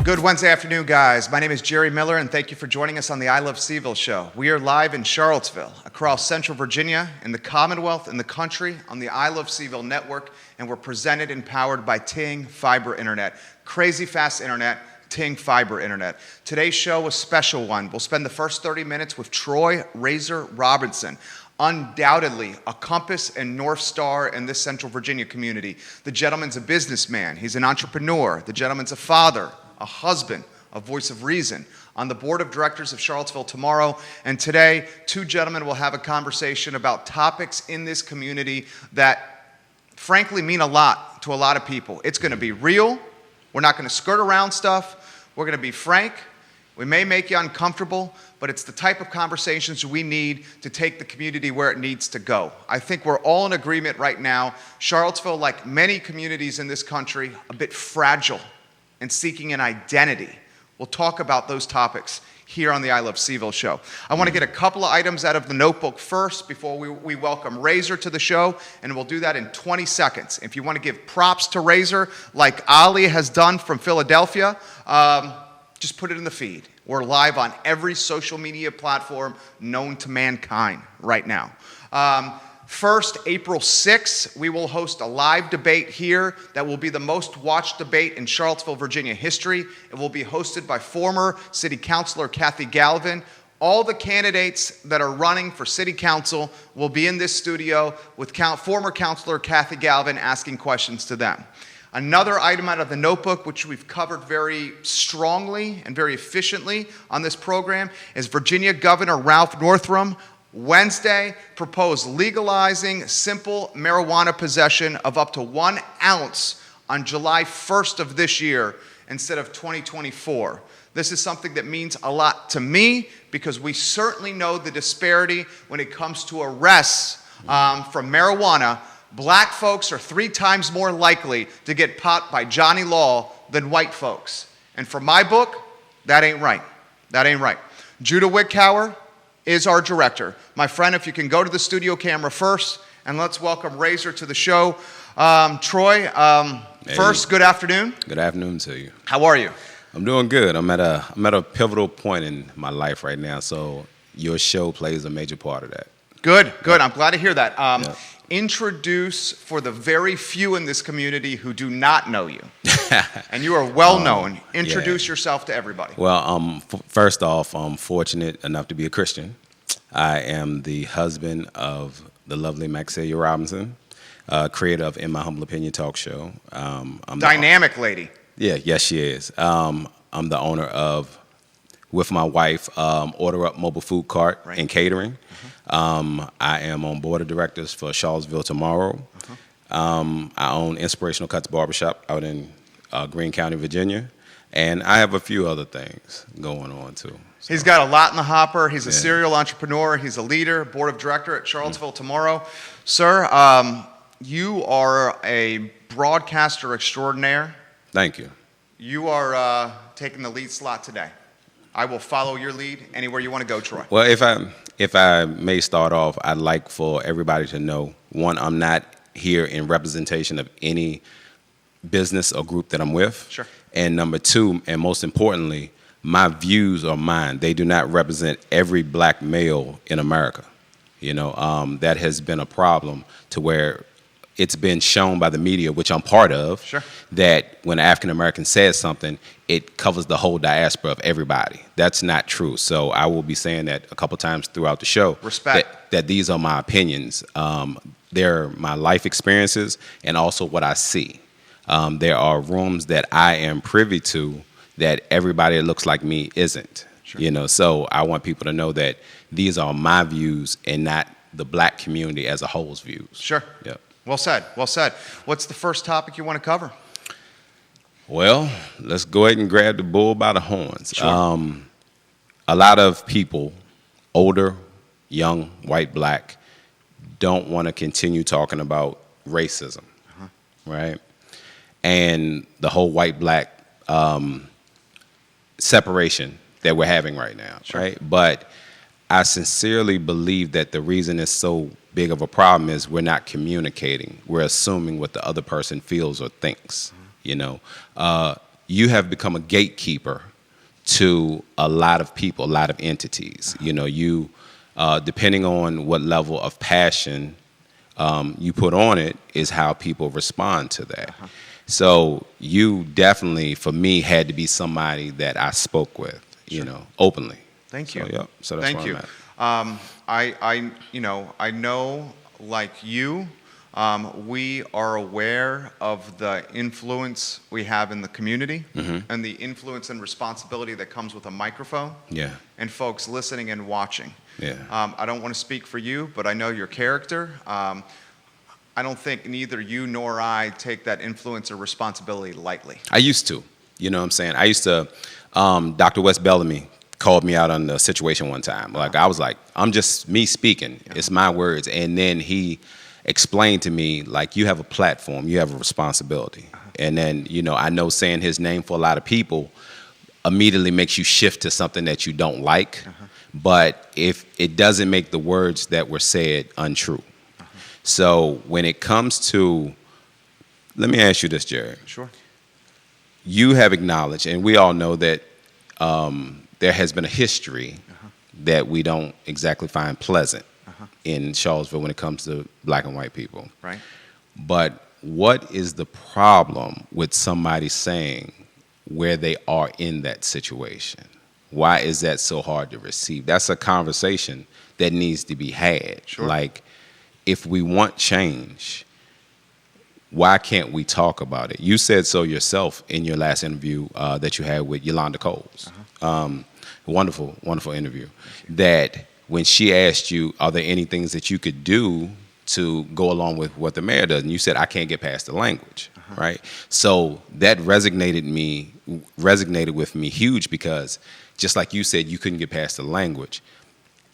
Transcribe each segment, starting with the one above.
Good Wednesday afternoon, guys. My name is Jerry Miller, and thank you for joining us on the I Love CVille Show. We are live in Charlottesville, across Central Virginia, in the Commonwealth, in the country, on the I Love CVille Network, and we're presented and powered by Ting Fiber Internet. Crazy fast internet, Ting Fiber Internet. Today's show, a special one. We'll spend the first 30 minutes with Troy Razor Robinson. Undoubtedly a compass and North Star in this Central Virginia community. The gentleman's a businessman. He's an entrepreneur. The gentleman's a father, a husband, a voice of reason. On the board of directors of Charlottesville Tomorrow, and today, two gentlemen will have a conversation about topics in this community that frankly mean a lot to a lot of people. It's going to be real. We're not going to skirt around stuff. We're going to be frank. We may make you uncomfortable, but it's the type of conversations we need to take the community where it needs to go. I think we're all in agreement right now. Charlottesville, like many communities in this country, a bit fragile and seeking an identity. We'll talk about those topics here on the I Love CVille Show. I want to get a couple of items out of the notebook first before we welcome Razor to the show, and we'll do that in 20 seconds. If you want to give props to Razor, like Ali has done from Philadelphia, just put it in the feed. We're live on every social media platform known to mankind right now. First, April 6th, we will host a live debate here that will be the most watched debate in Charlottesville, Virginia history. It will be hosted by former City Councilor Kathy Galvin. All the candidates that are running for City Council will be in this studio with former Councilor Kathy Galvin asking questions to them. Another item out of the notebook, which we've covered very strongly and very efficiently on this program, is Virginia Governor Ralph Northam Wednesday proposed legalizing simple marijuana possession of up to 1 ounce on July 1st of this year instead of 2024. This is something that means a lot to me because we certainly know the disparity when it comes to arrests from marijuana. Black folks are 3 times more likely to get popped by Johnny Law than white folks. And for my book, that ain't right. That ain't right. Judah Wickhauer is our director. My friend, if you can go to the studio camera first, and let's welcome Razor to the show. Troy, hey. First, good afternoon. Good afternoon to you. How are you? I'm doing good. I'm at a pivotal point in my life right now, so your show plays a major part of that. Good. I'm glad to hear that. Introduce for the very few in this community who do not know you, and you are well known. Introduce yourself to everybody. Well, first off, I'm fortunate enough to be a Christian. I am the husband of the lovely Maxelia Robinson, creator of In My Humble Opinion talk show. I'm Dynamic lady. Yes, she is. I'm the owner of, with my wife, Order Up Mobile Food Cart and Catering. I am on board of directors for Charlottesville Tomorrow. I own Inspirational Cuts Barbershop out in Greene County, Virginia. And I have a few other things going on, too. So. He's got a lot in the hopper. He's a serial entrepreneur. He's a leader, board of director at Charlottesville Tomorrow. Sir, you are a broadcaster extraordinaire. Thank you. You are taking the lead slot today. I will follow your lead anywhere you want to go, Troy. Well, if I may start off, I'd like for everybody to know, one, I'm not here in representation of any business or group that I'm with. Sure. And number two, and most importantly, my views are mine. They do not represent every black male in America. You know, that has been a problem to where it's been shown by the media, which I'm part of, that when an African American says something, it covers the whole diaspora of everybody. That's not true. So I will be saying that a couple times throughout the show. Respect. That these are my opinions. They're my life experiences and also what I see. There are rooms that I am privy to that everybody that looks like me isn't. Sure. You know, so I want people to know that these are my views and not the black community as a whole's views. Sure. Yep. Well said. Well said. What's the first topic you want to cover? Well, let's go ahead and grab the bull by the horns. Sure. A lot of people, older, young, white, black, don't want to continue talking about racism, right? And the whole white-black separation that we're having right now, right? But I sincerely believe that the reason it's so big of a problem is we're not communicating. We're assuming what the other person feels or thinks. You know, you have become a gatekeeper to a lot of people, a lot of entities. You know, you depending on what level of passion you put on it is how people respond to that. So you definitely, for me, had to be somebody that I spoke with, you know, openly. Thank you. So, yeah, so that's Thank where you. I'm at. I know, like you, we are aware of the influence we have in the community and the influence and responsibility that comes with a microphone. Yeah. And folks listening and watching. Yeah. I don't want to speak for you, but I know your character. I don't think neither you nor I take that influence or responsibility lightly. I used to, you know what I'm saying? I used to, Dr. Wes Bellamy called me out on the situation one time. Like, I was like, I'm just me speaking. Yeah. It's my words. And then he explained to me, like, you have a platform, you have a responsibility. And then, you know, I know saying his name for a lot of people immediately makes you shift to something that you don't like. But if it doesn't make the words that were said untrue. So when it comes to, let me ask you this, Jared. Sure. You have acknowledged, and we all know that there has been a history that we don't exactly find pleasant in Charlottesville when it comes to black and white people. Right. But what is the problem with somebody saying where they are in that situation? Why is that so hard to receive? That's a conversation that needs to be had. Sure. Like, if we want change, why can't we talk about it? You said so yourself in your last interview that you had with Yolanda Coles. Wonderful, wonderful interview. That when she asked you, are there any things that you could do to go along with what the mayor does? And you said, I can't get past the language, right? So that resonated with me huge, because just like you said, you couldn't get past the language.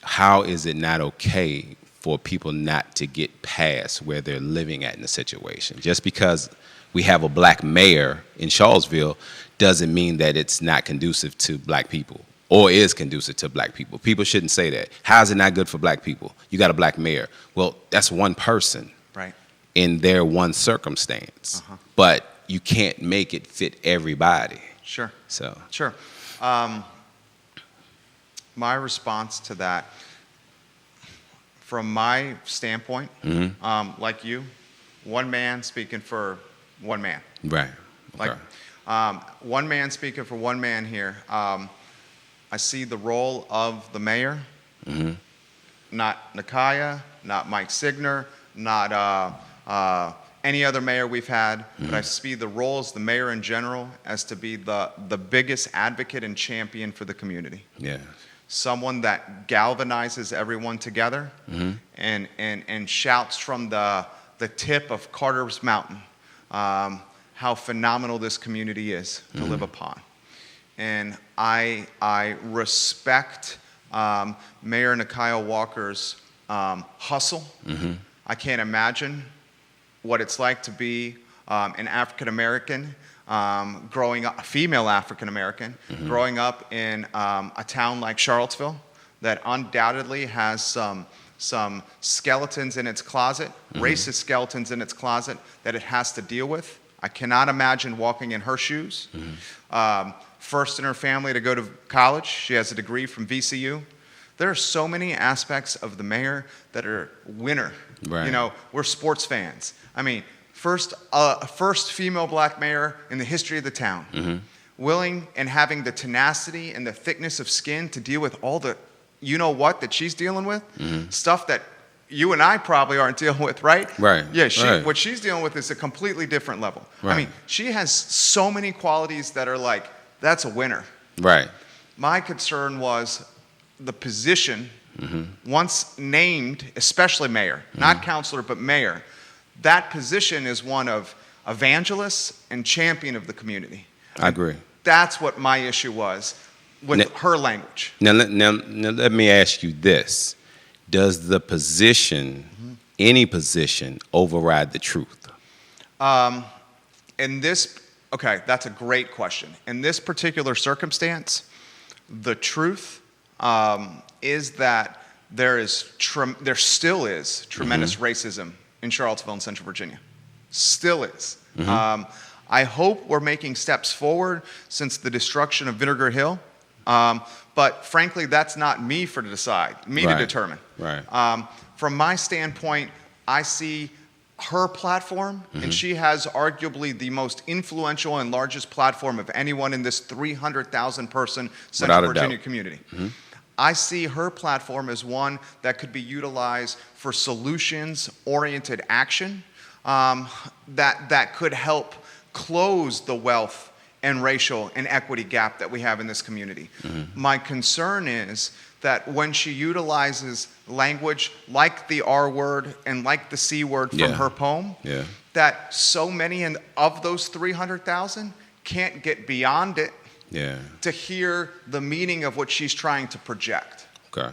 How is it not okay for people not to get past where they're living at in the situation? Just because we have a black mayor in Charlottesville doesn't mean that it's not conducive to black people, or is conducive to black people. People shouldn't say that. How is it not good for black people? You got a black mayor. Well, that's one person, right, in their one circumstance. But you can't make it fit everybody. Sure. So. Sure. My response to that, from my standpoint, like you, one man speaking for one man. Right. Okay. Like, one man speaking for one man here. I see the role of the mayor, not Nakaya, not Mike Signer, not any other mayor we've had, but I see the role as the mayor in general as to be the biggest advocate and champion for the community. Yeah. Someone that galvanizes everyone together and shouts from the tip of Carter's Mountain how phenomenal this community is to live upon. And I respect Mayor Nakaya Walker's hustle. I can't imagine what it's like to be an African American growing up, a female African American, growing up in a town like Charlottesville that undoubtedly has some skeletons in its closet, racist skeletons in its closet that it has to deal with. I cannot imagine walking in her shoes. First in her family to go to college. She has a degree from VCU. There are so many aspects of the mayor that are winner. Right. You know, we're sports fans. I mean, first female black mayor in the history of the town. Willing and having the tenacity and the thickness of skin to deal with all the you-know-what that she's dealing with. Stuff that you and I probably aren't dealing with, right? Right. Yeah, what she's dealing with is a completely different level. Right. I mean, she has so many qualities that are like, that's a winner. Right. My concern was the position, once named, especially mayor, not counselor, but mayor. That position is one of evangelist and champion of the community. I agree. That's what my issue was with her language. Now let me ask you this. Does the position, any position, override the truth? Okay, that's a great question. In this particular circumstance, the truth is that there still is tremendous racism in Charlottesville and Central Virginia. Still is. I hope we're making steps forward since the destruction of Vinegar Hill. But frankly, that's not me to decide, to determine. Right. From my standpoint, I see her platform, and she has arguably the most influential and largest platform of anyone in this 300,000 person Central Virginia community. I see her platform as one that could be utilized for solutions-oriented action that could help close the wealth and racial and equity gap that we have in this community. My concern is that when she utilizes language like the R word and like the C word from her poem, that so many of those 300,000 can't get beyond it to hear the meaning of what she's trying to project. Okay.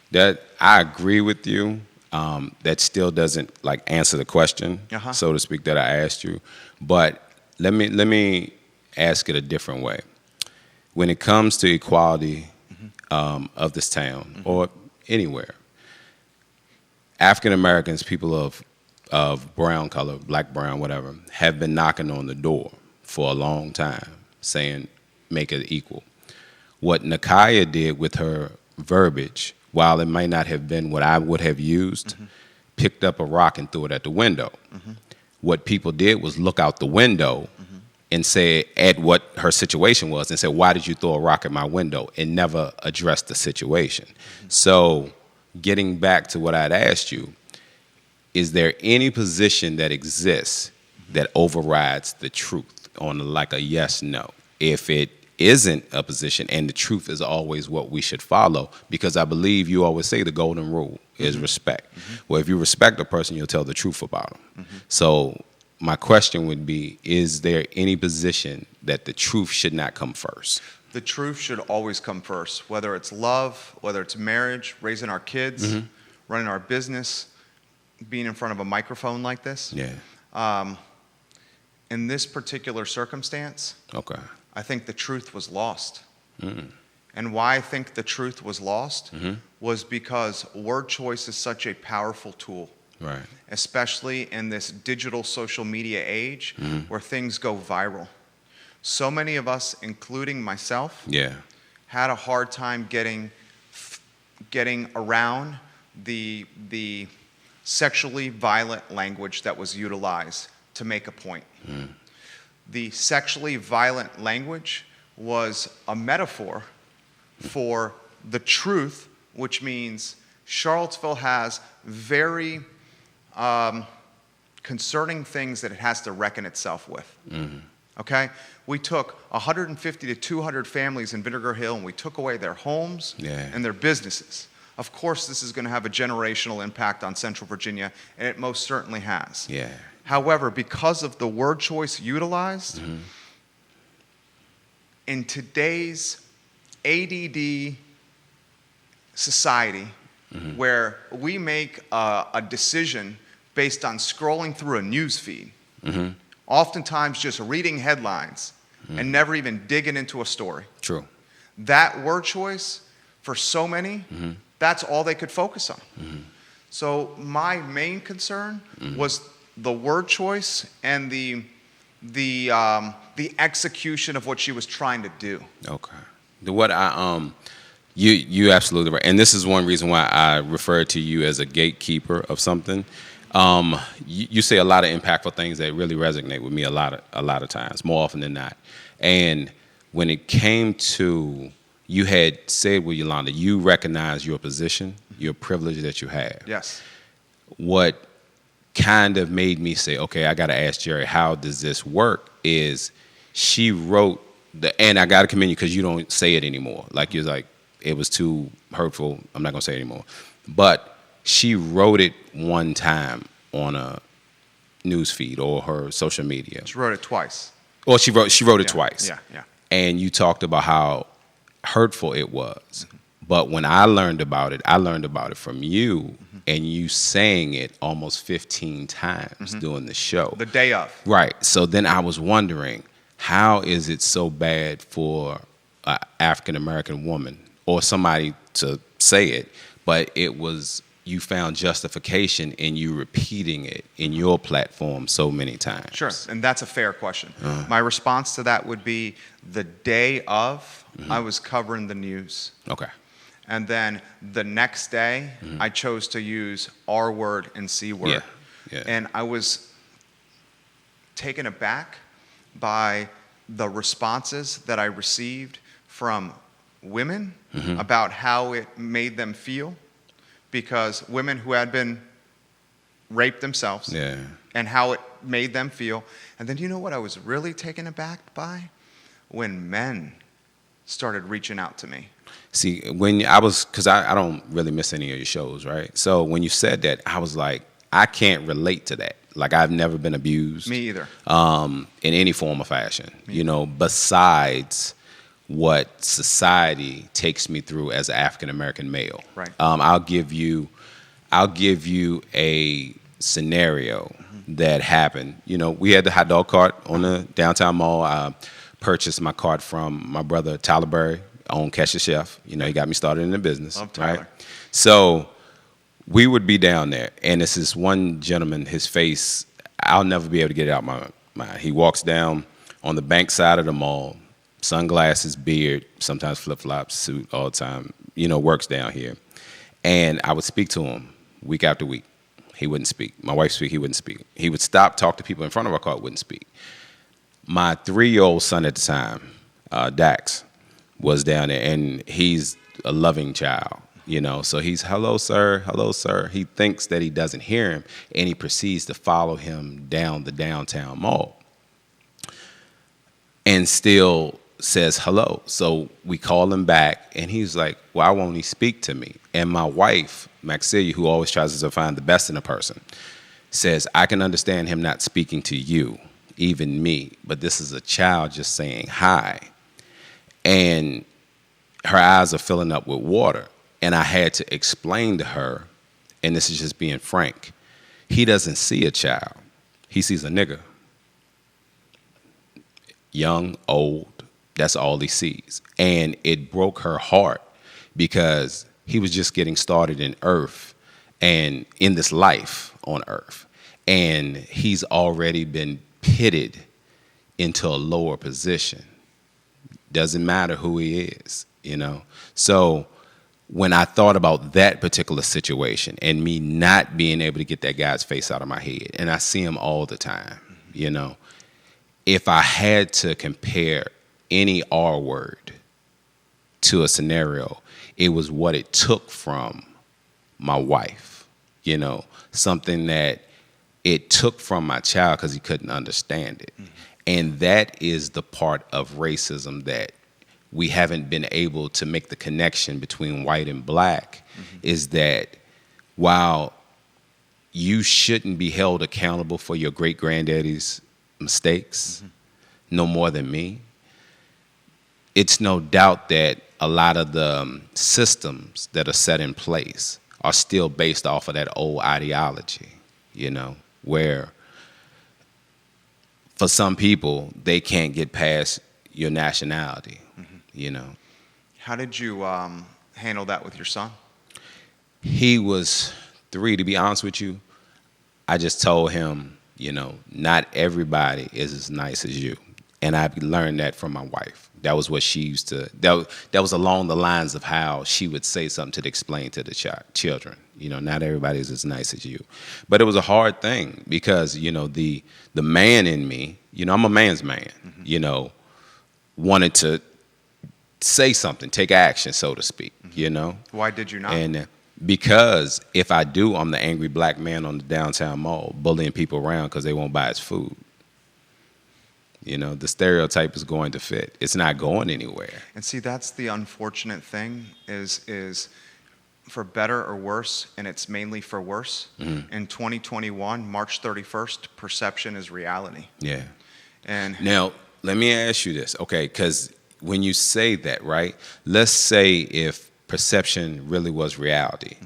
That I agree with you. That still doesn't like answer the question, so to speak, that I asked you. But let me ask it a different way. When it comes to equality of this town or anywhere, African Americans, people of brown color, black, brown, whatever, have been knocking on the door for a long time saying, make it equal. What Nakaya did with her verbiage, while it might not have been what I would have used, picked up a rock and threw it at the window. What people did was look out the window and say at what her situation was and say, why did you throw a rock at my window, and never address the situation. So getting back to what I'd asked you, is there any position that exists that overrides the truth on like a yes, no? If it isn't a position and the truth is always what we should follow, because I believe you always say the golden rule is respect. Well, if you respect a person, you'll tell the truth about them. So my question would be, is there any position that the truth should not come first? The truth should always come first, whether it's love, whether it's marriage, raising our kids, running our business, being in front of a microphone like this. In this particular circumstance, I think the truth was lost. And why I think the truth was lost was because word choice is such a powerful tool. Especially in this digital social media age where things go viral. So many of us, including myself, had a hard time getting around the sexually violent language that was utilized to make a point. The sexually violent language was a metaphor for the truth, which means Charlottesville has very concerning things that it has to reckon itself with. Okay? We took 150 to 200 families in Vinegar Hill and we took away their homes and their businesses. Of course, this is going to have a generational impact on Central Virginia, and it most certainly has. However, because of the word choice utilized, in today's ADD society, where we make a decision based on scrolling through a news feed, oftentimes just reading headlines and never even digging into a story. That word choice, for so many, that's all they could focus on. So my main concern was the word choice and the execution of what she was trying to do. What you absolutely right, and this is one reason why I refer to you as a gatekeeper of something. You say a lot of impactful things that really resonate with me a lot of times, more often than not. And when it came to, you had said with Yolanda, you recognize your position, your privilege that you have. What kind of made me say, okay, I got to ask Jerry, how does this work? Is she wrote and I got to commend you because you don't say it anymore. Like you're like, it was too hurtful, I'm not going to say it anymore. But she wrote it one time on a news feed or her social media. She wrote it twice. Well, she wrote it twice. Yeah. And you talked about how hurtful it was. But when I learned about it from you, and you sang it almost 15 times during the show. The day of. Right. So then I was wondering, how is it so bad for an African-American woman or somebody to say it, but it was you found justification in you repeating it in your platform so many times? Sure, and that's a fair question. My response to that would be the day of, I was covering the news. Okay. And then the next day, I chose to use R word and C word. Yeah. And I was taken aback by the responses that I received from women about how it made them feel, because women who had been raped themselves and how it made them feel. And then you know what I was really taken aback by? When men started reaching out to me. See, when I was, because I don't really miss any of your shows, right? So when you said that, I was like, I can't relate to that. Like, I've never been abused. Me either. In any form or fashion, you know, besides what society takes me through as an African-American male. Right. I'll give you a scenario that happened. You know, we had the hot dog cart on the downtown mall. I purchased my cart from my brother Tyler Berry, owned Catch the Chef. You know, he got me started in the business. Love Tyler. Right? So we would be down there, and it's this one gentleman, his face, I'll never be able to get it out my mind. He walks down on the bank side of the mall, sunglasses, beard, sometimes flip-flops, suit all the time, you know, works down here. And I would speak to him week after week. He wouldn't speak. My wife speak, he wouldn't speak. He would stop, talk to people in front of our car, wouldn't speak. My 3-year-old son at the time, Dax, was down there, and he's a loving child, you know. So he's, hello, sir, hello, sir. He thinks that he doesn't hear him, and he proceeds to follow him down the downtown mall and still says hello. So we call him back, and he's like, why won't he speak to me? And my wife, Maxilia, who always tries to find the best in a person, says, I can understand him not speaking to you, even me, but this is a child just saying hi. And her eyes are filling up with water. And I had to explain to her, and this is just being frank, he doesn't see a child. He sees a nigga. Young, old, that's all he sees. And it broke her heart because he was just getting started in earth and in this life on earth. And he's already been pitted into a lower position. Doesn't matter who he is, you know. So when I thought about that particular situation and me not being able to get that guy's face out of my head, and I see him all the time, you know, if I had to compare any R word to a scenario, it was what it took from my wife, you know, something that it took from my child because he couldn't understand it. And that is the part of racism that we haven't been able to make the connection between white and black, is that while you shouldn't be held accountable for your great-granddaddy's mistakes, no more than me, it's no doubt that a lot of the systems that are set in place are still based off of that old ideology, you know, where for some people, they can't get past your nationality, you know. How did you handle that with your son? He was 3, to be honest with you. I just told him, you know, not everybody is as nice as you. And I learned that from my wife. That was what she used to, that was along the lines of how she would say something to explain to the children. You know, not everybody is as nice as you. But it was a hard thing because, you know, the man in me, you know, I'm a man's man, you know, wanted to say something, take action, so to speak, you know. Why did you not? And because if I do, I'm the angry black man on the downtown mall, bullying people around because they won't buy his food. You know, the stereotype is going to fit. It's not going anywhere. And see, that's the unfortunate thing is for better or worse, and it's mainly for worse. In 2021, March 31st, perception is reality. Yeah. And now, let me ask you this, okay? Because when you say that, right, let's say if perception really was reality.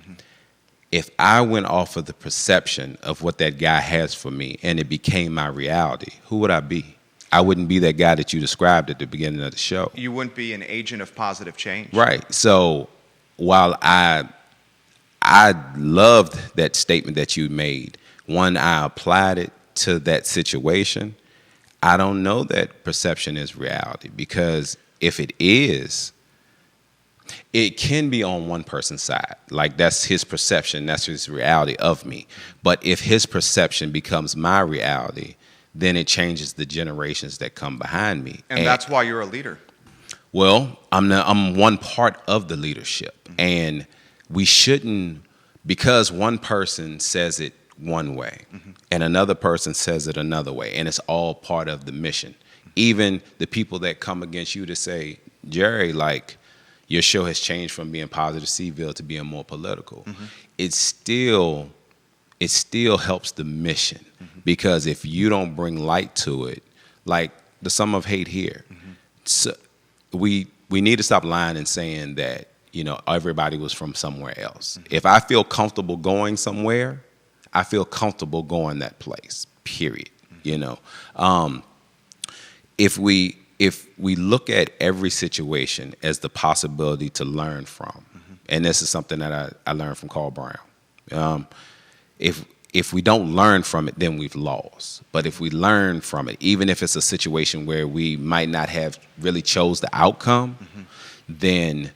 If I went off of the perception of what that guy has for me and it became my reality, who would I be? I wouldn't be that guy that you described at the beginning of the show. You wouldn't be an agent of positive change. Right. So while I I loved that statement that you made. When I applied it to that situation, I don't know that perception is reality, because if it is, it can be on one person's side. Like, that's his perception, that's his reality of me. But if his perception becomes my reality, then it changes the generations that come behind me. And that's why you're a leader. Well, I'm one part of the leadership, and we shouldn't, because one person says it one way and another person says it another way, and it's all part of the mission. Even the people that come against you to say, Jerry, like, your show has changed from being positive CVille to being more political. It still helps the mission, because if you don't bring light to it, like the sum of hate here, so we need to stop lying and saying that, you know, everybody was from somewhere else. If I feel comfortable going somewhere, I feel comfortable going that place, period. You know, if we look at every situation as the possibility to learn from, and this is something that I learned from Carl Brown, if we don't learn from it, then we've lost. But if we learn from it, even if it's a situation where we might not have really chose the outcome, then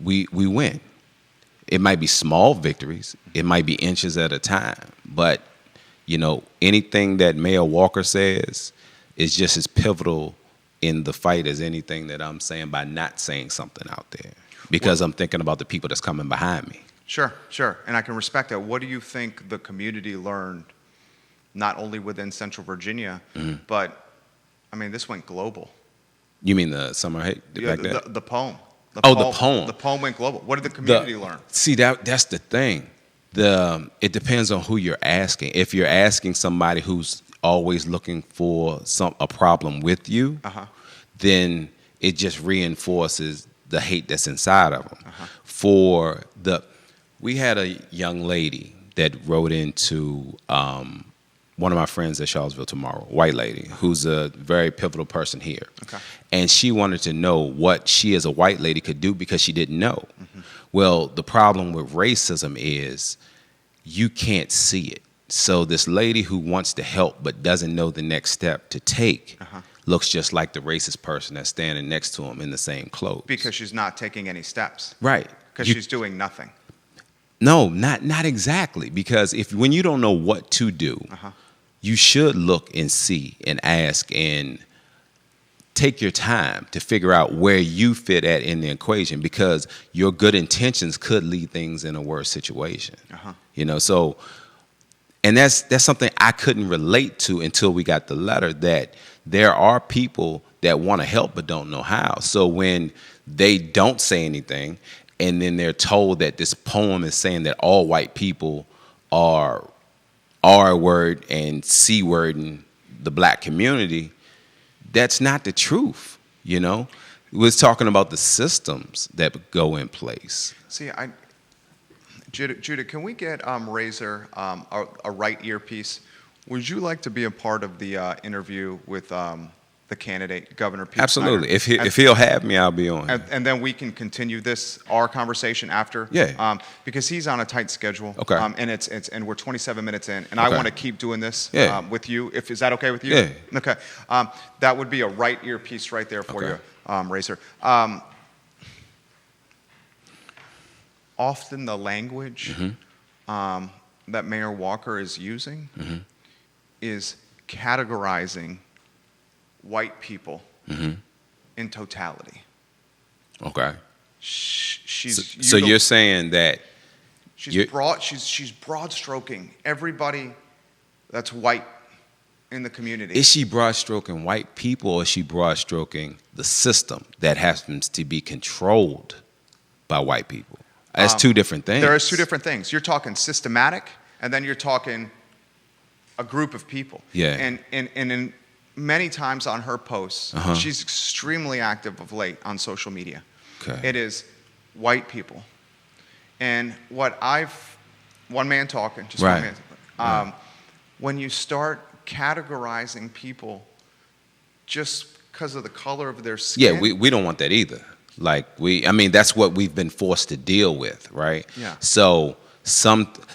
we win. It might be small victories. It might be inches at a time. But, you know, anything that Mayor Walker says is just as pivotal in the fight as anything that I'm saying by not saying something out there, because I'm thinking about the people that's coming behind me. Sure. And I can respect that. What do you think the community learned, not only within Central Virginia, but, I mean, this went global? You mean the summer hate? Yeah, the poem. The poem. The poem went global. What did the community learn? See, that's the thing. It depends on who you're asking. If you're asking somebody who's always looking for a problem with you, then it just reinforces the hate that's inside of them. We had a young lady that wrote into one of my friends at Charlottesville Tomorrow, white lady, who's a very pivotal person here. And she wanted to know what she as a white lady could do, because she didn't know. Well, the problem with racism is you can't see it. So this lady who wants to help but doesn't know the next step to take looks just like the racist person that's standing next to him in the same clothes. Because she's not taking any steps. Right. Because she's doing nothing. No, not exactly. Because when you don't know what to do, you should look and see and ask and take your time to figure out where you fit at in the equation, because your good intentions could lead things in a worse situation. You know, so, and that's something I couldn't relate to until we got the letter, that there are people that want to help but don't know how. So when they don't say anything, and then they're told that this poem is saying that all white people are R-word and C-word in the black community, that's not the truth, you know? We're talking about the systems that go in place. See, Judah, can we get Razor a right earpiece? Would you like to be a part of the interview with the candidate, Governor Pete Absolutely. Snyder? If he'll have me, I'll be on. And then we can continue our conversation after. Yeah. Because he's on a tight schedule. Okay. And we're 27 minutes in, and I want to keep doing this with you. Is that okay with you? Yeah. Okay. That would be a right earpiece right there for you, Razor. Often the language that Mayor Walker is using is categorizing white people in totality. Okay. So you're saying that she's broad stroking everybody that's white in the community. Is she broad stroking white people, or is she broad stroking the system that happens to be controlled by white people? That's two different things. There is two different things. You're talking systematic, and then you're talking a group of people. Yeah. And in many times on her posts, she's extremely active of late on social media. Okay. It is white people. And one man talking, just right. one man. When you start categorizing people just because of the color of their skin. Yeah, we don't want that either. That's what we've been forced to deal with, right? Yeah. So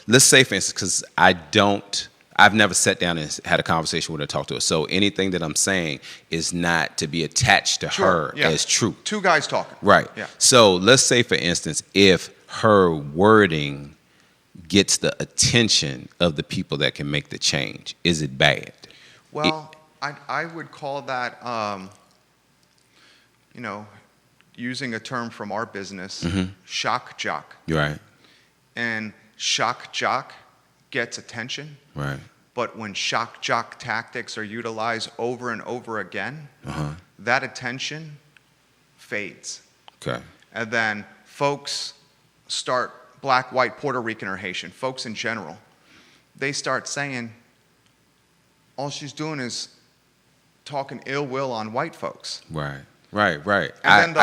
let's say for instance, because I've never sat down and had a conversation with her, talked to her. So anything that I'm saying is not to be attached to her as truth. Two guys talking. Right. Yeah. So let's say, for instance, if her wording gets the attention of the people that can make the change, is it bad? Well, I would call that, using a term from our business, shock jock. Right. And shock jock gets attention. Right. But when shock jock tactics are utilized over and over again, that attention fades. Okay. And then folks start, black, white, Puerto Rican, or Haitian, folks in general, they start saying, all she's doing is talking ill will on white folks. Right. I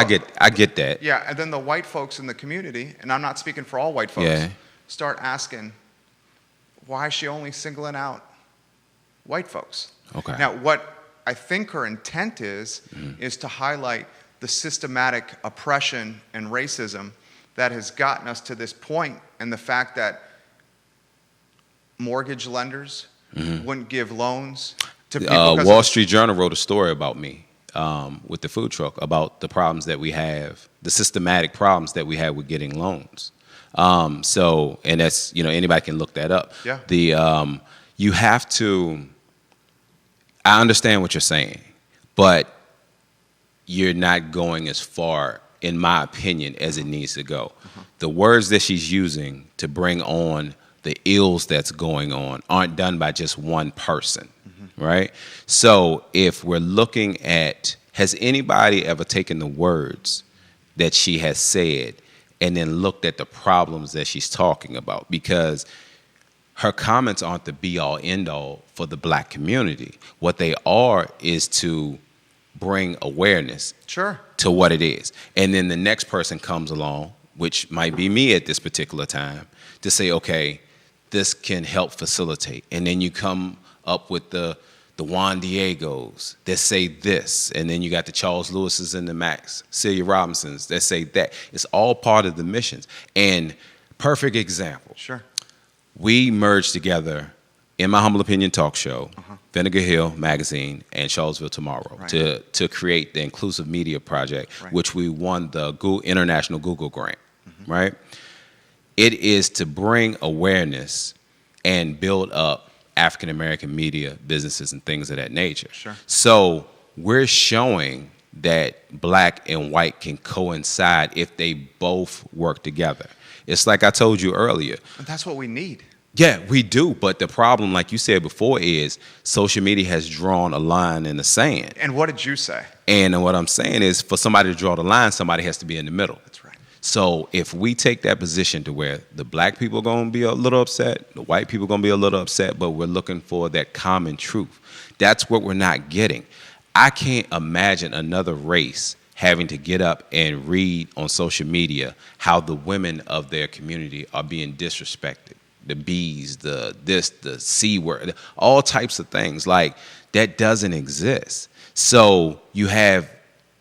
get that. Yeah, and then the white folks in the community, and I'm not speaking for all white folks, start asking, why is she only singling out white folks? Okay. Now, what I think her intent is to highlight the systematic oppression and racism that has gotten us to this point, and the fact that mortgage lenders wouldn't give loans to people. Wall Street Journal wrote a story about me with the food truck about the problems that we have, the systematic problems that we have with getting loans. So, and that's, anybody can look that up. Yeah. You have to, I understand what you're saying, but you're not going as far, in my opinion, as it needs to go. The words that she's using to bring on the ills that's going on aren't done by just one person, right? So if we're looking at, has anybody ever taken the words that she has said and then looked at the problems that she's talking about? Because her comments aren't the be-all, end-all for the black community. What they are is to bring awareness to what it is. And then the next person comes along, which might be me at this particular time, to say, okay, this can help facilitate. And then you come up with the Juan Diegos that say this, and then you got the Charles Lewises and the Max, Celia Robinsons that say that. It's all part of the missions. And perfect example. We merged together, in my humble opinion, talk show, Vinegar Hill Magazine, and Charlottesville Tomorrow to create the Inclusive Media Project, which we won the International Google Grant, right? It is to bring awareness and build up African-American media businesses and things of that nature. So we're showing that black and white can coincide if they both work together. It's like I told you earlier. And that's what we need. Yeah, we do. But the problem, like you said before, is social media has drawn a line in the sand. And what did you say? And what I'm saying is, for somebody to draw the line, somebody has to be in the middle. That's right. So if we take that position to where the black people are going to be a little upset, the white people are going to be a little upset, but we're looking for that common truth. That's what we're not getting. I can't imagine another race having to get up and read on social media how the women of their community are being disrespected. The B's, the C word, all types of things. Like, that doesn't exist. So you have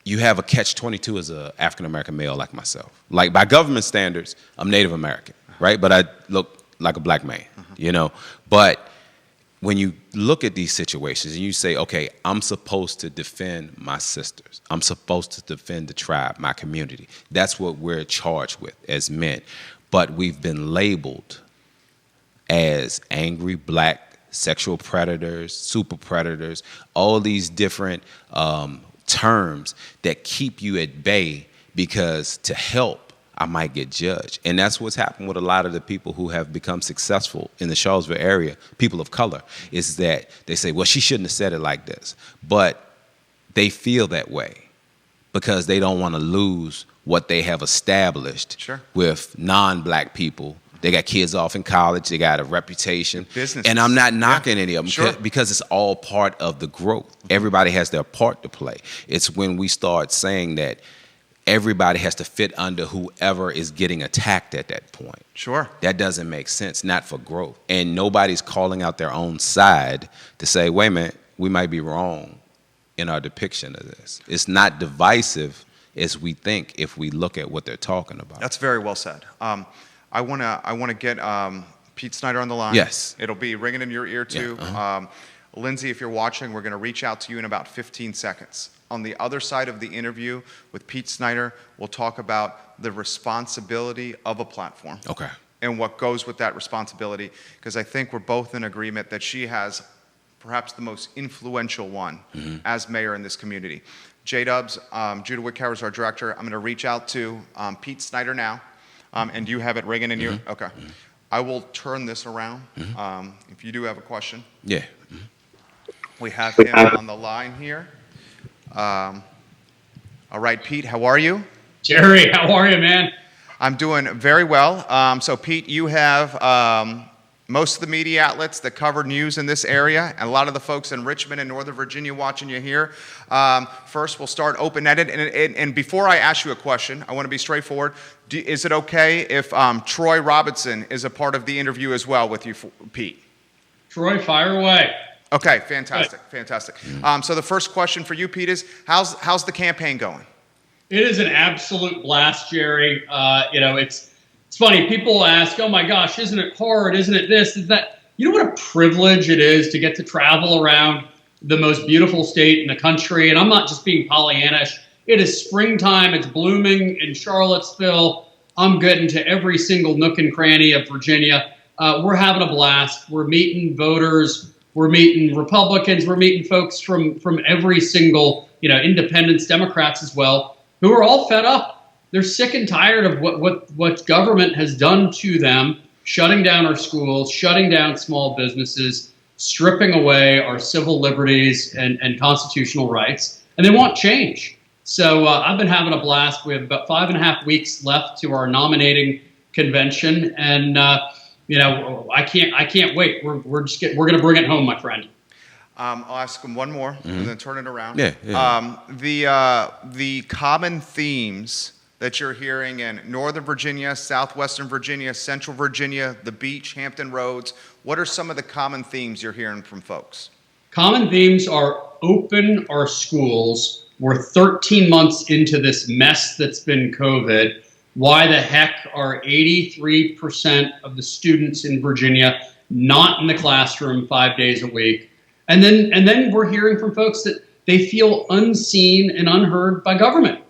a catch-22 as an African-American male like myself. Like, by government standards, I'm Native American, right? But I look like a black man, But when you look at these situations and you say, okay, I'm supposed to defend my sisters. I'm supposed to defend the tribe, my community. That's what we're charged with as men. But we've been labeled as angry black sexual predators, super predators, all these different terms that keep you at bay, because to help, I might get judged. And that's what's happened with a lot of the people who have become successful in the Charlottesville area, people of color, is that they say, well, she shouldn't have said it like this. But they feel that way because they don't want to lose what they have established with non-black people. They got kids off in college. They got a reputation. And I'm not knocking any of them because it's all part of the growth. Everybody has their part to play. It's when we start saying that everybody has to fit under whoever is getting attacked at that point. That doesn't make sense, not for growth. And nobody's calling out their own side to say, wait a minute, we might be wrong in our depiction of this. It's not divisive as we think if we look at what they're talking about. That's very well said. I wanna get Pete Snyder on the line. Yes. It'll be ringing in your ear too. Yeah, Lindsay, if you're watching, we're gonna reach out to you in about 15 seconds. On the other side of the interview with Pete Snyder, we'll talk about the responsibility of a platform. Okay. And what goes with that responsibility, because I think we're both in agreement that she has perhaps the most influential one as mayor in this community. J-Dubs, Judah Wickhauer is our director. I'm going to reach out to Pete Snyder now, and you have it ringing in your, okay. I will turn this around if you do have a question. Yeah. We have him on the line here. All right, Pete, how are you? Jerry, how are you, man? I'm doing very well. So, Pete, you have most of the media outlets that cover news in this area, and a lot of the folks in Richmond and Northern Virginia watching you here. First, we'll start open-ended. And before I ask you a question, I want to be straightforward. Is it okay if Troy Robinson is a part of the interview as well with you, Pete? Troy, fire away. Okay, fantastic, fantastic. So the first question for you, Pete, is how's the campaign going? It is an absolute blast, Jerry. It's funny. People ask, "Oh my gosh, isn't it hard? Isn't it this? Is that?" You know what a privilege it is to get to travel around the most beautiful state in the country. And I'm not just being Pollyannish. It is springtime. It's blooming in Charlottesville. I'm getting to every single nook and cranny of Virginia. We're having a blast. We're meeting voters. We're meeting Republicans. We're meeting folks from every single, independents, Democrats as well, who are all fed up. They're sick and tired of what government has done to them, shutting down our schools, shutting down small businesses, stripping away our civil liberties and constitutional rights, and they want change. So I've been having a blast. We have about 5.5 weeks left to our nominating convention, and I can't wait. We're going to bring it home, my friend. I'll ask him one more and then turn it around. Yeah. The common themes that you're hearing in Northern Virginia, Southwestern Virginia, Central Virginia, the beach, Hampton Roads, what are some of the common themes you're hearing from folks? Common themes are open our schools. We're 13 months into this mess that's been COVID. Why the heck are 83% of the students in Virginia not in the classroom 5 days a week? And then we're hearing from folks that they feel unseen and unheard by government.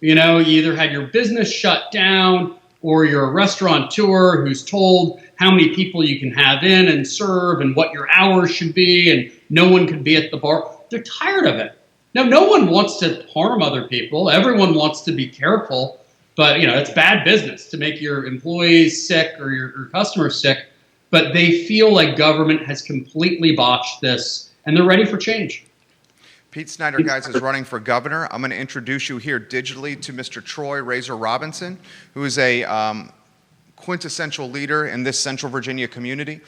You either had your business shut down or you're a restaurateur who's told how many people you can have in and serve and what your hours should be, and no one can be at the bar. They're tired of it. Now, no one wants to harm other people. Everyone wants to be careful, but it's bad business to make your employees sick or your customers sick. But they feel like government has completely botched this, and they're ready for change. Pete Snyder, guys, is running for governor. I'm going to introduce you here digitally to Mr. Troy Razor Robinson, who is a quintessential leader in this Central Virginia community.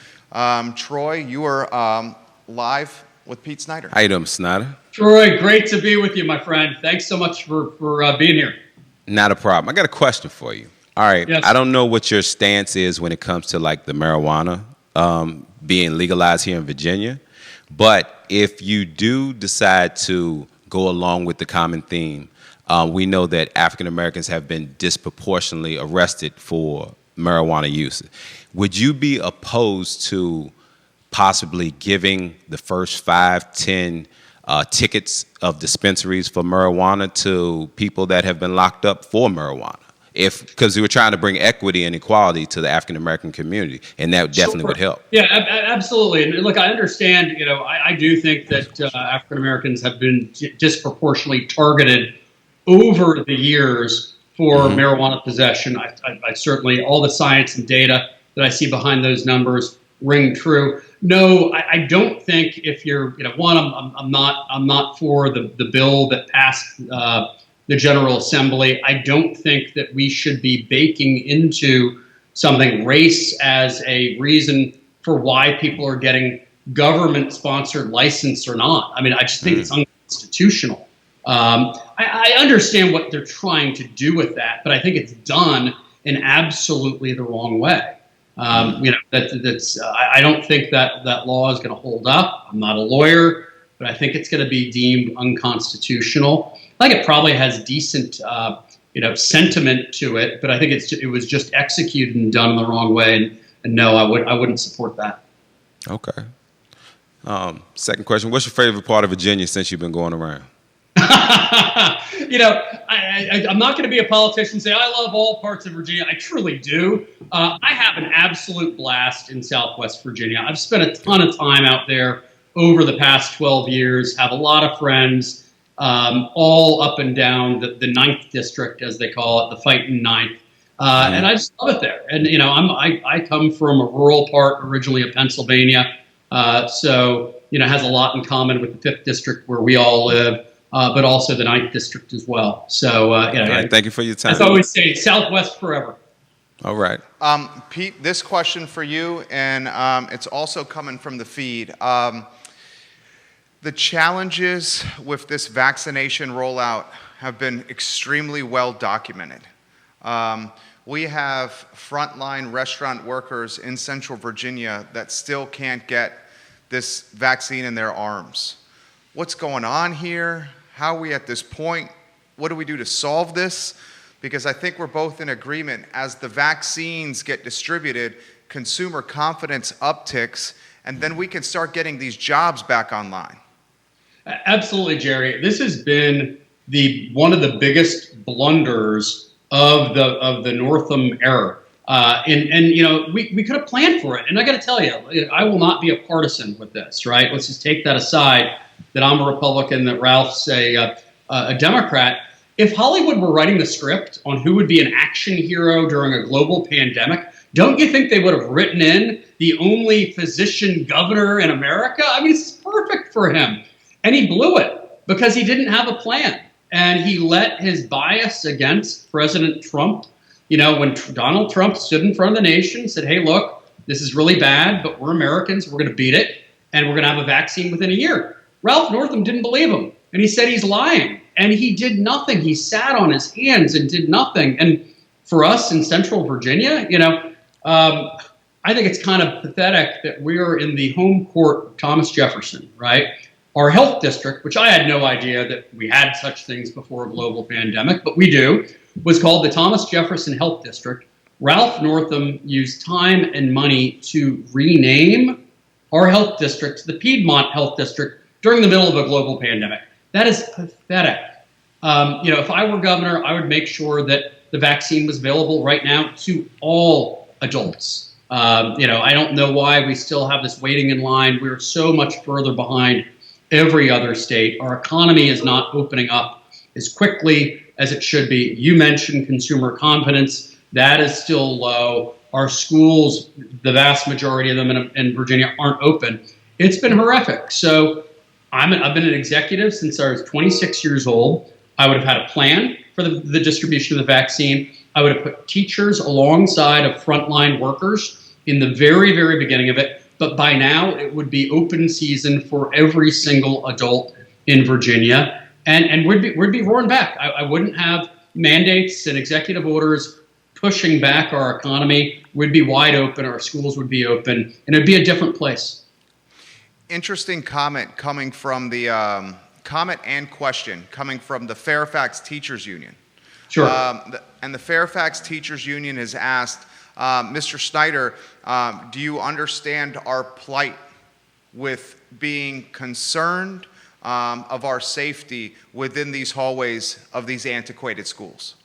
Troy, you are live with Pete Snyder. How you doing, Snyder? Troy, great to be with you, my friend. Thanks so much for being here. Not a problem. I got a question for you. All right. Yes. I don't know what your stance is when it comes to like the marijuana being legalized here in Virginia, but if you do decide to go along with the common theme, we know that African Americans have been disproportionately arrested for marijuana use. Would you be opposed to possibly giving the first 5, 10 tickets of dispensaries for marijuana to people that have been locked up for marijuana? Because we were trying to bring equity and equality to the African American community, and that definitely would help. Yeah, absolutely. And look, I understand. I do think that African Americans have been disproportionately targeted over the years for marijuana possession. I certainly, all the science and data that I see behind those numbers ring true. No, I don't think if you're, one, I'm not for the bill that passed the General Assembly. I don't think that we should be baking into something race as a reason for why people are getting government-sponsored license or not. I mean, I just think it's unconstitutional. I understand what they're trying to do with that, but I think it's done in absolutely the wrong way. I don't think that law is going to hold up. I'm not a lawyer, but I think it's going to be deemed unconstitutional. I think it probably has decent sentiment to it, but I think it was just executed and done in the wrong way. And no, I wouldn't support that. Okay. Second question: what's your favorite part of Virginia since you've been going around? I'm not going to be a politician and say I love all parts of Virginia. I truly do. I have an absolute blast in Southwest Virginia. I've spent a ton of time out there over the past 12 years, have a lot of friends, all up and down the ninth district, as they call it, the fighting ninth. And I just love it there. And, I come from a rural part originally of Pennsylvania. So, it has a lot in common with the 5th district where we all live, but also the 9th district as well. So, right, thank you for your time. As I always say, Southwest forever. All right. Pete, this question for you, and it's also coming from the feed. The challenges with this vaccination rollout have been extremely well documented. We have frontline restaurant workers in Central Virginia that still can't get this vaccine in their arms. What's going on here? How are we at this point? What do we do to solve this? Because I think we're both in agreement, as the vaccines get distributed, consumer confidence upticks, and then we can start getting these jobs back online. Absolutely, Jerry. This has been one of the biggest blunders of the Northam era. We could have planned for it. And I got to tell you, I will not be a partisan with this, right? Let's just take that aside, that I'm a Republican, that Ralph's a Democrat. If Hollywood were writing the script on who would be an action hero during a global pandemic, don't you think they would have written in the only physician governor in America? I mean, it's perfect for him. And he blew it because he didn't have a plan. And he let his bias against President Trump, when Donald Trump stood in front of the nation and said, hey, look, this is really bad, but we're Americans, we're going to beat it, and we're going to have a vaccine within a year. Ralph Northam didn't believe him, and he said he's lying. And he did nothing. He sat on his hands and did nothing. And for us in Central Virginia, I think it's kind of pathetic that we're in the home court of Thomas Jefferson, right? Our health district, which I had no idea that we had such things before a global pandemic, but we do, was called the Thomas Jefferson Health District. Ralph Northam used time and money to rename our health district to the Piedmont Health District during the middle of a global pandemic. That is pathetic. If I were governor, I would make sure that the vaccine was available right now to all adults. I don't know why we still have this waiting in line. We're so much further behind every other state. Our economy is not opening up as quickly as it should be. You mentioned consumer confidence. That is still low. Our schools, the vast majority of them in Virginia, aren't open. It's been horrific. So I've been an executive since I was 26 years old. I would have had a plan for the distribution of the vaccine. I would have put teachers alongside of frontline workers in the very, very beginning of it. But by now, it would be open season for every single adult in Virginia, and we'd be roaring back. I wouldn't have mandates and executive orders pushing back our economy. We'd be wide open. Our schools would be open, and it'd be a different place. Interesting comment coming from the comment and question coming from the Fairfax Teachers Union. Sure. And the Fairfax Teachers Union has asked, Mr. Snyder, do you understand our plight with being concerned of our safety within these hallways of these antiquated schools?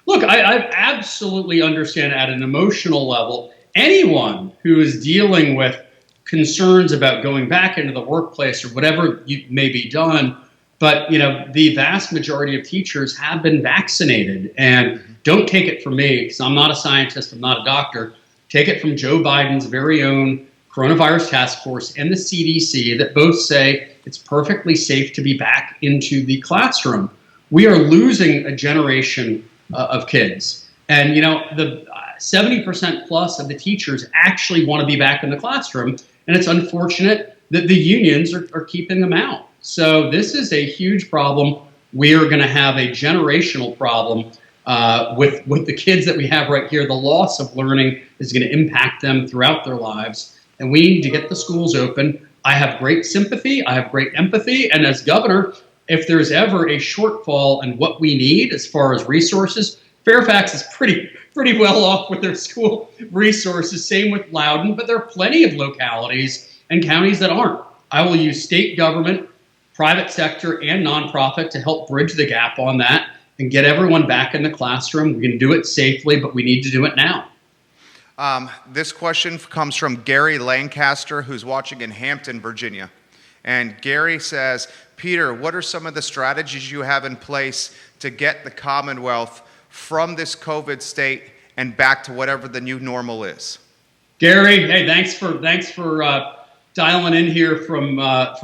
Look, I absolutely understand at an emotional level. Anyone who is dealing with concerns about going back into the workplace or whatever may be done, but the vast majority of teachers have been vaccinated. And don't take it from me, because I'm not a scientist, I'm not a doctor. Take it from Joe Biden's very own coronavirus task force and the CDC that both say it's perfectly safe to be back into the classroom. We are losing a generation of kids. And, the 70% plus of the teachers actually want to be back in the classroom. And it's unfortunate that the unions are keeping them out. So this is a huge problem. We are going to have a generational problem with the kids that we have right here. The loss of learning is going to impact them throughout their lives. And we need to get the schools open. I have great sympathy. I have great empathy. And as governor, if there's ever a shortfall in what we need as far as resources, Fairfax is pretty well off with their school resources. Same with Loudoun, but there are plenty of localities and counties that aren't. I will use state government, private sector, and nonprofit to help bridge the gap on that and get everyone back in the classroom. We can do it safely, but we need to do it now. This question comes from Gary Lancaster, who's watching in Hampton, Virginia. And Gary says, Peter, what are some of the strategies you have in place to get the Commonwealth from this COVID state and back to whatever the new normal is? Gary, hey, thanks for dialing in here from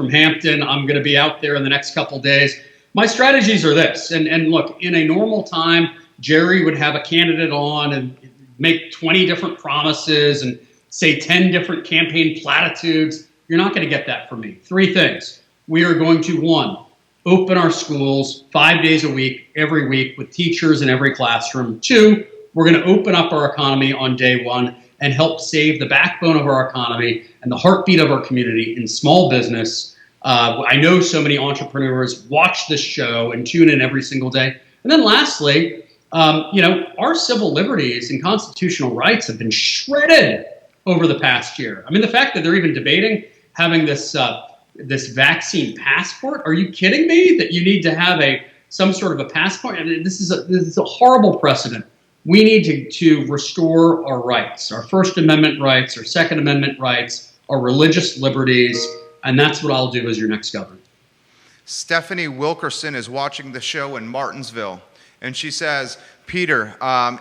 Hampton. I'm going to be out there in the next couple days. My strategies are this, and look, in a normal time, Jerry would have a candidate on and make 20 different promises and say 10 different campaign platitudes. You're not going to get that from me. 3 things. We are going to, 1, open our schools 5 days a week, every week, with teachers in every classroom. 2, we're going to open up our economy on day 1 and help save the backbone of our economy and the heartbeat of our community in small business. I know so many entrepreneurs watch this show and tune in every single day. And then lastly, our civil liberties and constitutional rights have been shredded over the past year. I mean, the fact that they're even debating having this vaccine passport. Are you kidding me? That you need to have some sort of a passport? I mean, this is a horrible precedent. We need to restore our rights, our First Amendment rights, our Second Amendment rights, our religious liberties, and that's what I'll do as your next governor. Stephanie Wilkerson is watching the show in Martinsville, and she says, Peter,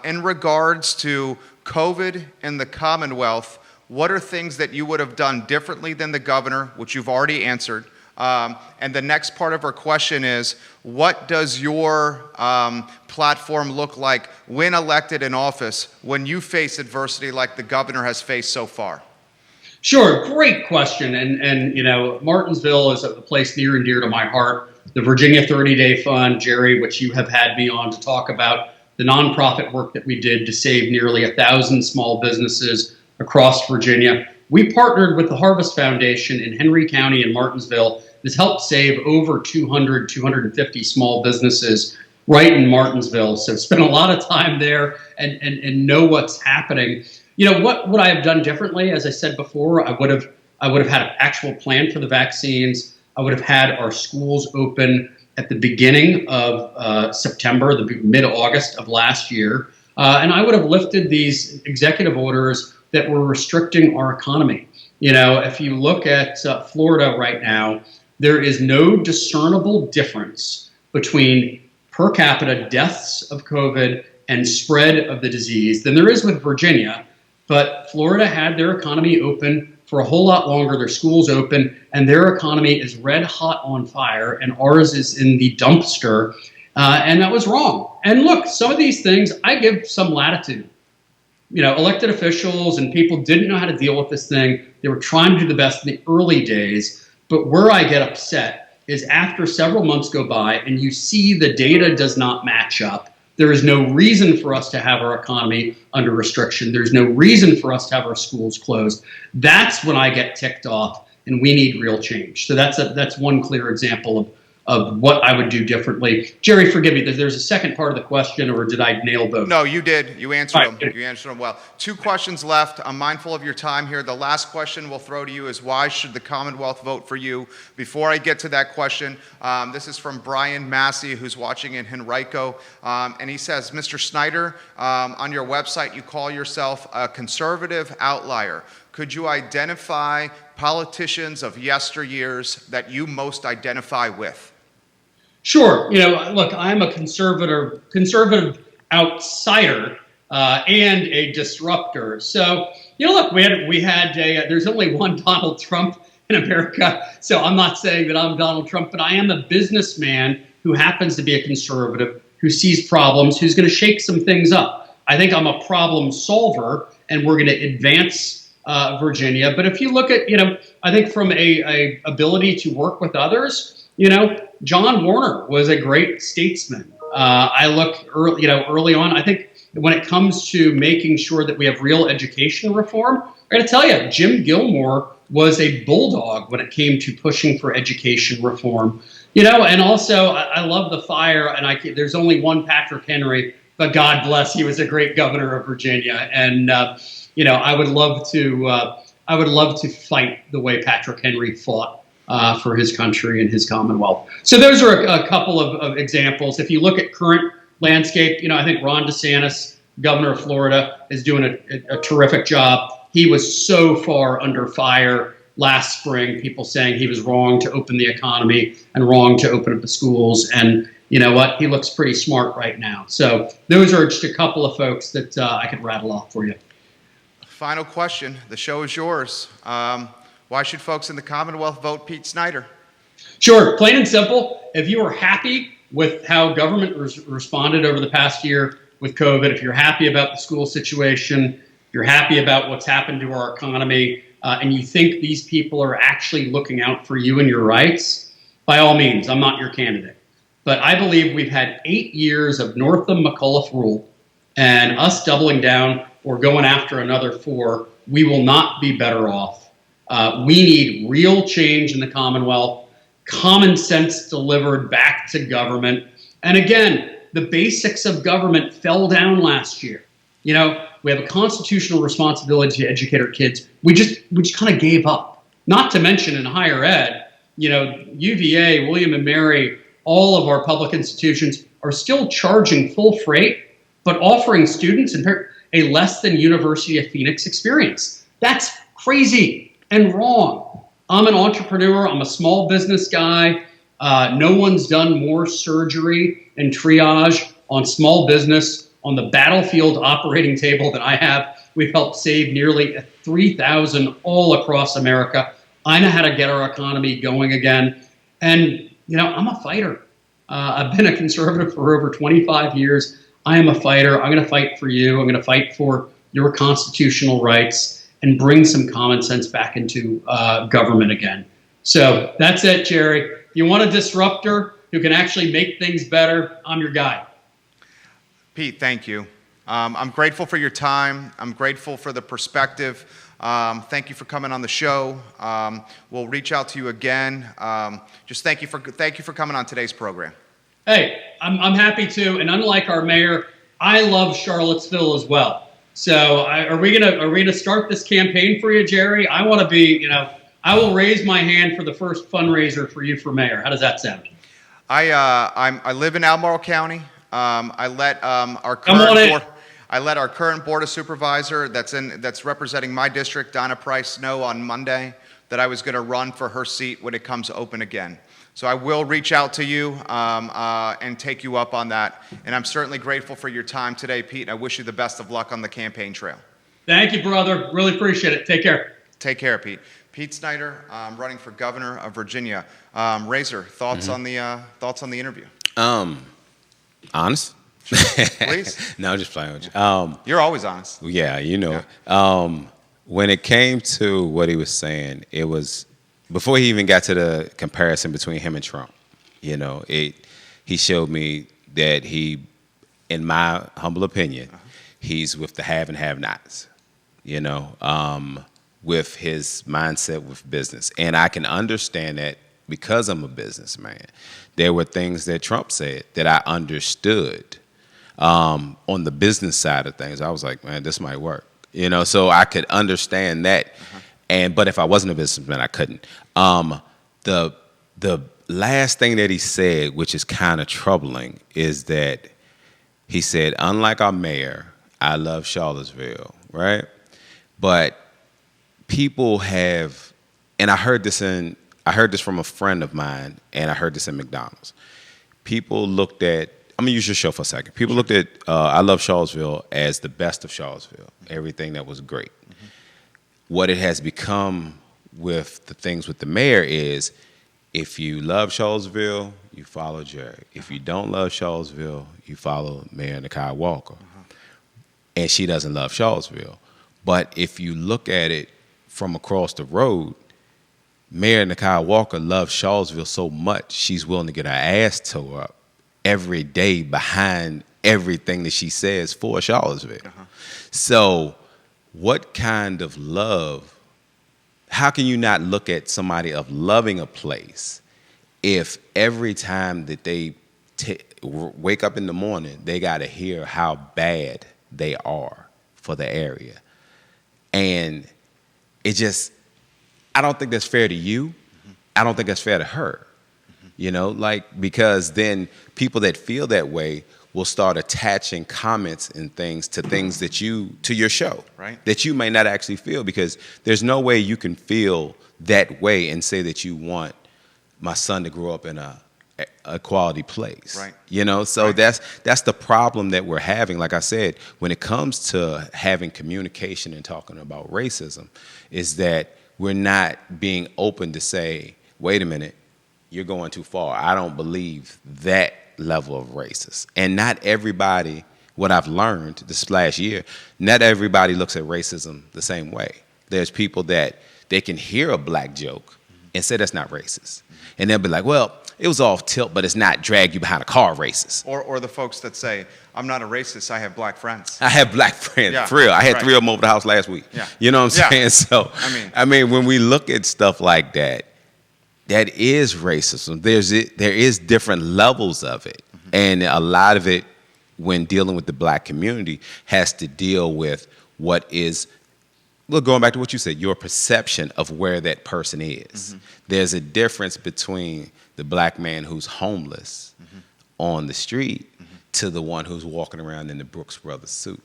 in regards to COVID and the Commonwealth, what are things that you would have done differently than the governor, which you've already answered? And the next part of her question is, what does your platform look like when elected in office when you face adversity like the governor has faced so far? Sure, great question. And Martinsville is a place near and dear to my heart. The Virginia 30-Day Fund, Jerry, which you have had me on to talk about, the nonprofit work that we did to save nearly 1,000 small businesses across Virginia. We partnered with the Harvest Foundation in Henry County and Martinsville. This helped save over 250 small businesses right in Martinsville. So spent a lot of time there and know what's happening. What would I have done differently? As I said before, I would have had an actual plan for the vaccines. I would have had our schools open at the beginning of September, the mid-August of last year. And I would have lifted these executive orders that were restricting our economy. If you look at Florida right now, there is no discernible difference between per capita deaths of COVID and spread of the disease than there is with Virginia. But Florida had their economy open for a whole lot longer, their schools open, and their economy is red hot on fire, and ours is in the dumpster, and that was wrong. And look, some of these things, I give some latitude. Elected officials and people didn't know how to deal with this thing. They were trying to do the best in the early days, but where I get upset is after several months go by and you see the data does not match up. There is no reason for us to have our economy under restriction. There's no reason for us to have our schools closed. That's when I get ticked off, and we need real change. So that's one clear example of what I would do differently. Jerry, forgive me, there's a second part of the question, or did I nail both? No, you did. You answered Right. them. You answered them well. 2 questions left. I'm mindful of your time here. The last question we'll throw to you is, why should the Commonwealth vote for you? Before I get to that question, this is from Brian Massey, who's watching in Henrico, and he says, Mr. Snyder, on your website, you call yourself a conservative outlier. Could you identify politicians of yesteryears that you most identify with? Sure. Look, I'm a conservative outsider and a disruptor. So, look, we had there's only one Donald Trump in America. So I'm not saying that I'm Donald Trump, but I am a businessman who happens to be a conservative, who sees problems, who's going to shake some things up. I think I'm a problem solver, and we're going to advance Virginia. But if you look at, I think from a ability to work with others, John Warner was a great statesman. I look early on. I think when it comes to making sure that we have real education reform, I got to tell you, Jim Gilmore was a bulldog when it came to pushing for education reform. And also I love the fire, and there's only one Patrick Henry, but God bless, he was a great governor of Virginia, and I would love to fight the way Patrick Henry fought for his country and his Commonwealth. So those are a couple of examples. If you look at current landscape, I think Ron DeSantis, governor of Florida, is doing a terrific job. He was so far under fire last spring, people saying he was wrong to open the economy and wrong to open up the schools. And you know what? He looks pretty smart right now. So those are just a couple of folks that I could rattle off for you. Final question. The show is yours. Why should folks in the Commonwealth vote Pete Snyder? Sure. Plain and simple. If you are happy with how government responded over the past year with COVID, if you're happy about the school situation, if you're happy about what's happened to our economy, and you think these people are actually looking out for you and your rights, by all means, I'm not your candidate. But I believe we've had 8 years of Northam McAuliffe rule, and us doubling down or going after another 4, we will not be better off. We need real change in the Commonwealth, common sense delivered back to government. And again, the basics of government fell down last year. We have a constitutional responsibility to educate our kids. We just kind of gave up. Not to mention in higher ed, UVA, William and Mary, all of our public institutions are still charging full freight, but offering students a less than University of Phoenix experience. That's crazy and wrong. I'm an entrepreneur. I'm a small business guy. No one's done more surgery and triage on small business on the battlefield operating table than I have. We've helped save nearly 3,000 all across America. I know how to get our economy going again. And, I'm a fighter. I've been a conservative for over 25 years. I am a fighter. I'm going to fight for you. I'm going to fight for your constitutional rights and bring some common sense back into government again. So that's it, Jerry. If you want a disruptor who can actually make things better, I'm your guy. Pete, thank you. I'm grateful for your time. I'm grateful for the perspective. Thank you for coming on the show. We'll reach out to you again. Just thank you for coming on today's program. Hey, I'm happy to. And unlike our mayor, I love Charlottesville as well. So are we gonna start this campaign for you, Jerry? I want to be. I will raise my hand for the first fundraiser for you for mayor. How does that sound? I live in Albemarle County. I let our current board of supervisor that's representing my district, Donna Price, know on Monday that I was going to run for her seat when it comes open again. So I will reach out to you and take you up on that. And I'm certainly grateful for your time today, Pete. And I wish you the best of luck on the campaign trail. Thank you, brother. Really appreciate it. Take care. Take care, Pete. Pete Snyder, running for governor of Virginia. Razor, thoughts on the interview? Honest? Please. No, just playing with you. You're always honest. Yeah, when it came to what he was saying, it was before he even got to the comparison between him and Trump. He showed me that he, in my humble opinion, he's with the have and have-nots. With his mindset with business, and I can understand that because I'm a businessman. There were things that Trump said that I understood on the business side of things. I was like, man, this might work. So I could understand that. But if I wasn't a businessman, I couldn't. The last thing that he said, which is kind of troubling, is that he said, unlike our mayor, I love Charlottesville, right? But people have, and I heard this from a friend of mine, and I heard this in McDonald's. People looked at, I'm going to use your show for a second. People looked at I Love Charlottesville as the best of Charlottesville, everything that was great. What it has become with the things with the mayor is, if you love Charlottesville, you follow Jerry. If you don't love Charlottesville, you follow Mayor Nikai Walker. And she doesn't love Charlottesville. But if you look at it from across the road, Mayor Nikai Walker loves Charlottesville so much, she's willing to get her ass tore up every day behind everything that she says for Charlottesville. So what kind of love, how can you not look at somebody of loving a place if every time that they wake up in the morning, they got to hear how bad they are for the area. And it just, I don't think that's fair to you. I don't think that's fair to her. You know, like, because then people that feel that way will start attaching comments and things to things that to your show, right, that you may not actually feel, because there's no way you can feel that way and say that you want my son to grow up in a quality place, right? You know, so right. that's the problem that we're having. Like I said, when it comes to having communication and talking about racism, is that we're not being open to say, wait a minute, you're going too far. I don't believe that level of racist. And not everybody, what I've learned this last year, not everybody looks at racism the same way. There's people that they can hear a black joke and say that's not racist. And they'll be like, well, it was off tilt, but it's not drag you behind a car racist. Or the folks that say, I'm not a racist, I have black friends. I have black friends, yeah, for real. I had right. 3 of them over the house last week. Yeah. You know what I'm saying? Yeah. So, I mean, when we look at stuff like that, that is racism. There is different levels of it. And a lot of it, when dealing with the black community, has to deal with what is, well, going back to what you said, your perception of where that person is. There's a difference between the black man who's homeless on the street to the one who's walking around in the Brooks Brothers suit,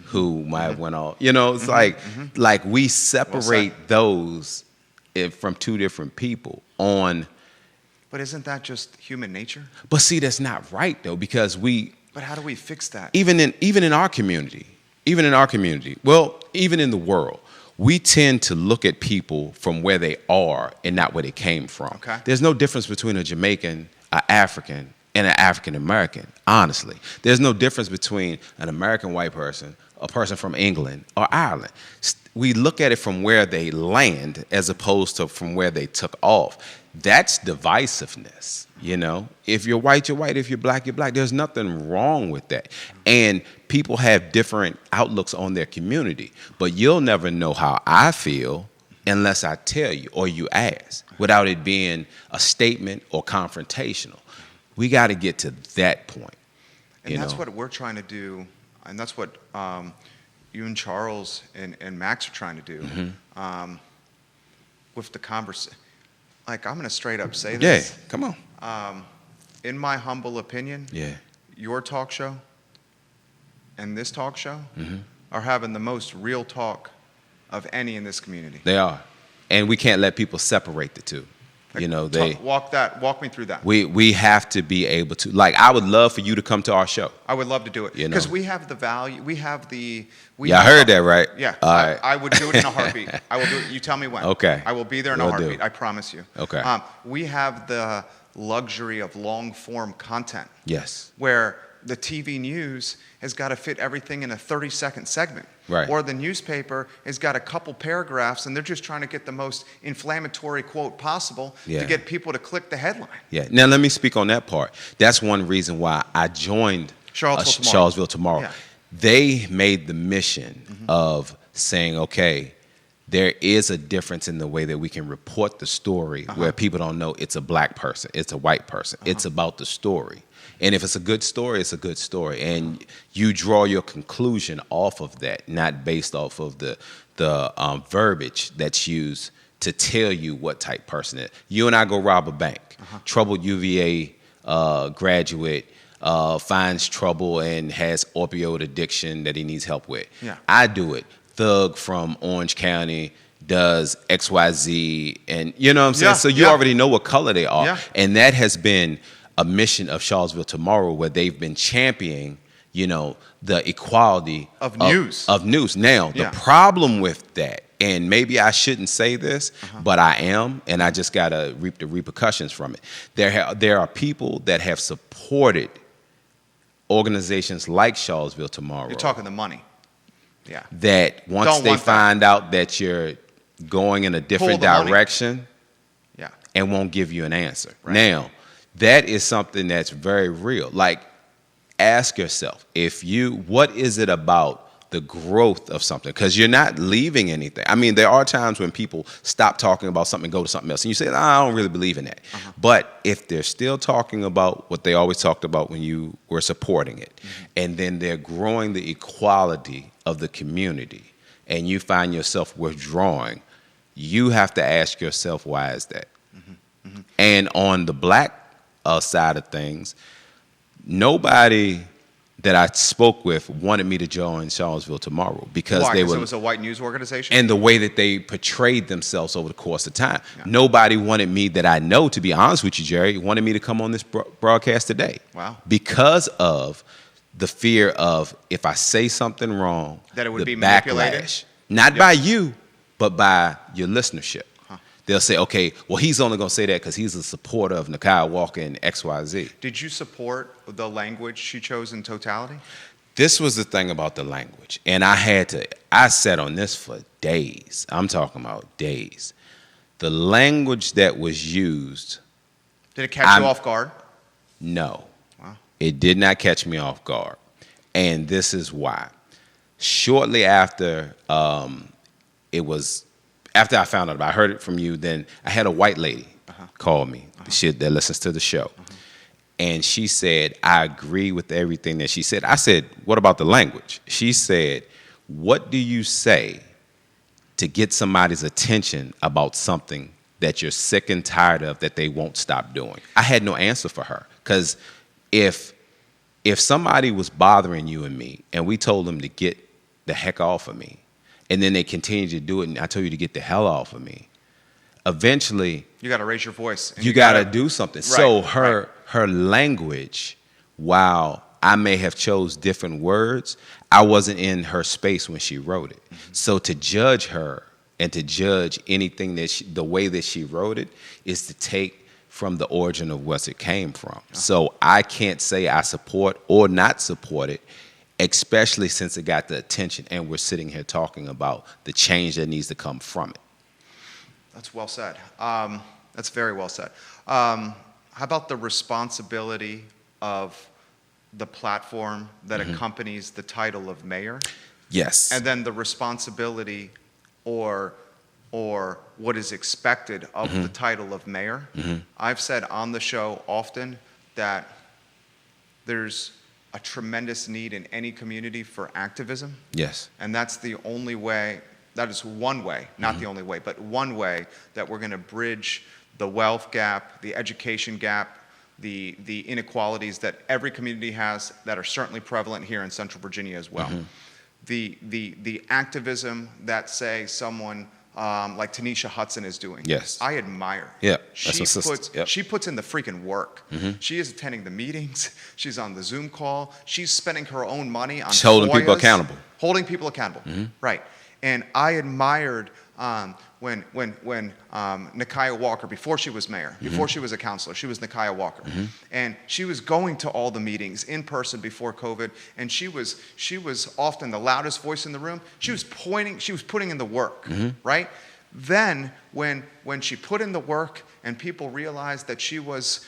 who might have went off. You know, it's like we separate those from two different people on. But isn't that just human nature? But see, that's not right though, because But how do we fix that? Even in our community, well, even in the world, we tend to look at people from where they are and not where they came from. Okay. There's no difference between a Jamaican, an African, and an African American, honestly. There's no difference between an American white person, a person from England or Ireland. We look at it from where they land as opposed to from where they took off. That's divisiveness, you know? If you're white, you're white. If you're black, you're black. There's nothing wrong with that. And people have different outlooks on their community, but you'll never know how I feel unless I tell you or you ask, without it being a statement or confrontational. We got to get to that point. And that's what we're trying to do, and that's what you and Charles and Max are trying to do with the conversation. Like, I'm going to straight up say this. Yeah, come on. In my humble opinion, your talk show and this talk show are having the most real talk of any in this community. They are. And we can't let people separate the two. You know, walk me through that. We have to be able to, like, I would love for you to come to our show. I would love to do it. Because we have the value, I heard that, right? Yeah. All right. I would do it in a heartbeat. I will do it. You tell me when. Okay. I will be there in a heartbeat. I promise you. Okay. We have the luxury of long form content. Yes. Where the TV news has got to fit everything in a 30-second segment. Right. Or the newspaper has got a couple paragraphs and they're just trying to get the most inflammatory quote possible to get people to click the headline. Yeah. Now, let me speak on that part. That's one reason why I joined Charlottesville Tomorrow. Yeah. They made the mission of saying, okay, there is a difference in the way that we can report the story where people don't know it's a black person, it's a white person. It's about the story. And if it's a good story, it's a good story. And you draw your conclusion off of that, not based off of the verbiage that's used to tell you what type person it is. You and I go rob a bank. Troubled UVA graduate finds trouble and has opioid addiction that he needs help with. Yeah. I do it. Thug from Orange County does XYZ, and you know what I'm saying? So you already know what color they are. Yeah. And that has been a mission of Charlottesville Tomorrow, where they've been championing, you know, the equality of news. Now, the problem with that, and maybe I shouldn't say this, but I am, and I just got to reap the repercussions from it. There are people that have supported organizations like Charlottesville Tomorrow. You're talking the money. Yeah. That once they find out that you're going in a different direction, and won't give you an answer. Right. Now, that is something that's very real. Like, ask yourself, what is it about the growth of something, because you're not leaving anything. I mean, there are times when people stop talking about something and go to something else, and you say, I don't really believe in that. But if they're still talking about what they always talked about when you were supporting it, and then they're growing the equality of the community, and you find yourself withdrawing, you have to ask yourself, why is that? And on the black side of things, nobody that I spoke with wanted me to join Charlottesville tomorrow, because Why? they Because were, it was a white news organization? and the way that they portrayed themselves over the course of time. Nobody wanted me, that I know, to be honest with you, Jerry, wanted me to come on this broadcast today. Wow. Because of the fear of, if I say something wrong, That it would the be manipulated? backlash. Not by you, but by your listenership. They'll say, okay, well, he's only going to say that because he's a supporter of Nakai Walker and XYZ. Did you support the language she chose in totality? This was the thing about the language. And I sat on this for days. I'm talking about days. The language that was used. Did it catch you off guard? No. Wow. It did not catch me off guard. And this is why. Shortly after after I found out about it, I heard it from you, then I had a white lady call me, that listens to the show. And she said, I agree with everything that she said. I said, what about the language? She said, what do you say to get somebody's attention about something that you're sick and tired of, that they won't stop doing? I had no answer for her, because if somebody was bothering you and me, and we told them to get the heck off of me, and then they continue to do it, and I told you to get the hell off of me, eventually You got to raise your voice. And you got to do something. Right, So her language, while I may have chose different words, I wasn't in her space when she wrote it. So to judge her and to judge anything the way that she wrote it, is to take from the origin of where it came from. So I can't say I support or not support it, especially since it got the attention and we're sitting here talking about the change that needs to come from it. That's well said. That's very well said. How about the responsibility of the platform that accompanies the title of mayor? Yes. And then the responsibility or what is expected of the title of mayor? I've said on the show often that there's a tremendous need in any community for activism. Yes. And that's the only way, that is one way, not the only way, but one way that we're going to bridge the wealth gap, the education gap, the inequalities that every community has that are certainly prevalent here in Central Virginia as well. The activism that, say, someone like Tanisha Hudson is doing. Yes. I admire. Yeah. She puts in the freaking work. She is attending the meetings. She's on the Zoom call. She's spending her own money on holding people FOIAs, accountable. Holding people accountable. Right. And I admired when Nakia Walker, before she was mayor, before she was a counselor, she was Nakia Walker, and she was going to all the meetings in person before COVID, and she was often the loudest voice in the room. She was putting in the work, right? Then when she put in the work and people realized that she was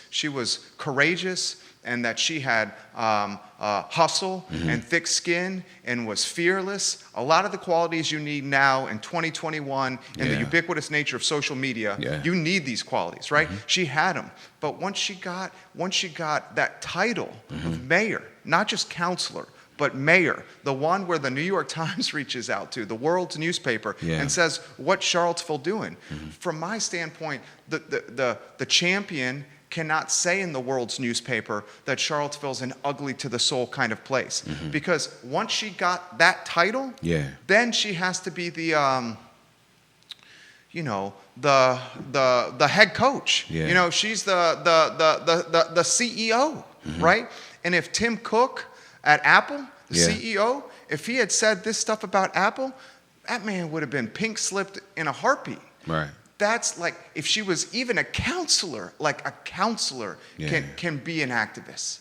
courageous and that she had hustle and thick skin and was fearless, a lot of the qualities you need now in 2021 and the ubiquitous nature of social media, you need these qualities, right? She had them. But once she got that title of mayor, not just counselor, but mayor, the one where the New York Times reaches out to, the world's newspaper, and says, what's Charlottesville doing? From my standpoint, the champion cannot say in the world's newspaper that Charlottesville's an ugly to the soul kind of place. Because once she got that title, then she has to be the head coach. You know, she's the CEO, right? And if Tim Cook at Apple, the CEO, if he had said this stuff about Apple, that man would have been pink slipped in a heartbeat. Right. That's like, if she was even a counselor, like a counselor can be an activist.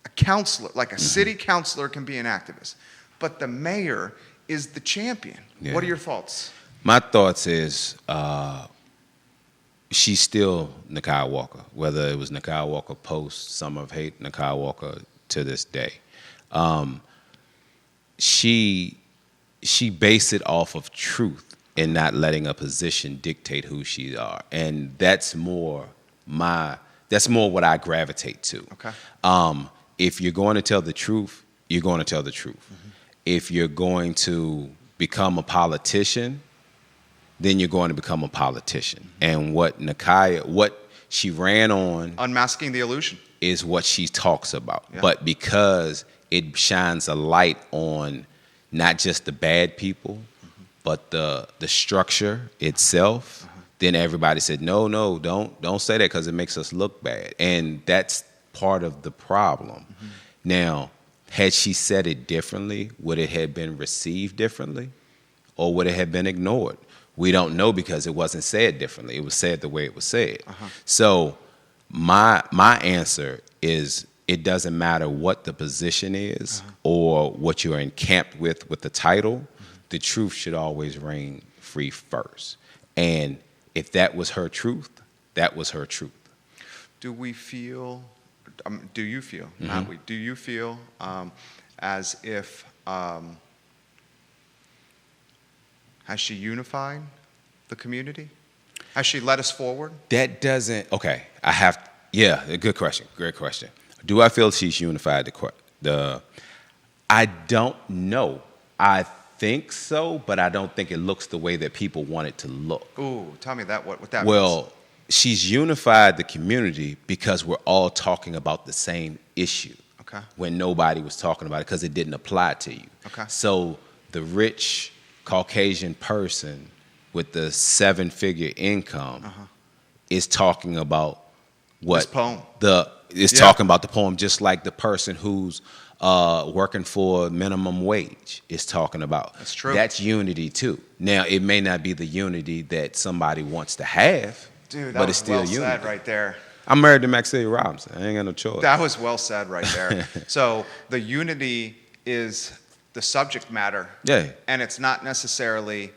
A counselor, like a city councilor, can be an activist. But the mayor is the champion. What are your thoughts? My thoughts is she's still Nakai Walker, whether it was Nakai Walker post Summer of Hate, Nakai Walker to this day. She she based it off of truth and not letting a position dictate who she are, and that's more what I gravitate to. Okay. If you're going to tell the truth, you're going to tell the truth. Mm-hmm. If you're going to become a politician, then you're going to become a politician. Mm-hmm. And what she ran on, unmasking the illusion, is what she talks about. Yeah. But because it shines a light on not just the bad people, mm-hmm. but the structure itself, uh-huh. then everybody said, no, don't say that because it makes us look bad. And that's part of the problem. Mm-hmm. Now, had she said it differently, would it have been received differently, or would it have been ignored? We don't know because it wasn't said differently. It was said the way it was said. Uh-huh. So my answer is, it doesn't matter what the position is, uh-huh. or what you're encamped with the title. Mm-hmm. The truth should always reign free first. And if that was her truth, that was her truth. Do you feel, mm-hmm. not we, do you feel as if, has she unified the community? Has she led us forward? That doesn't, okay, a good question, great question. Do I feel she's unified I don't know. I think so, but I don't think it looks the way that people want it to look. Ooh, tell me that, what that means. Well, she's unified the community because we're all talking about the same issue. Okay. When nobody was talking about it because it didn't apply to you. Okay. So the rich Caucasian person with the 7-figure income uh-huh. is talking about what this poem. Talking about the poem, just like the person who's working for minimum wage is talking about. That's true. That's unity too. Now, it may not be the unity that somebody wants to have, dude, but it's still well unity. Said right there. I'm married to Maxine Robinson. I ain't got no choice. That was well said right there. So the unity is the subject matter. Yeah. And it's not necessarily.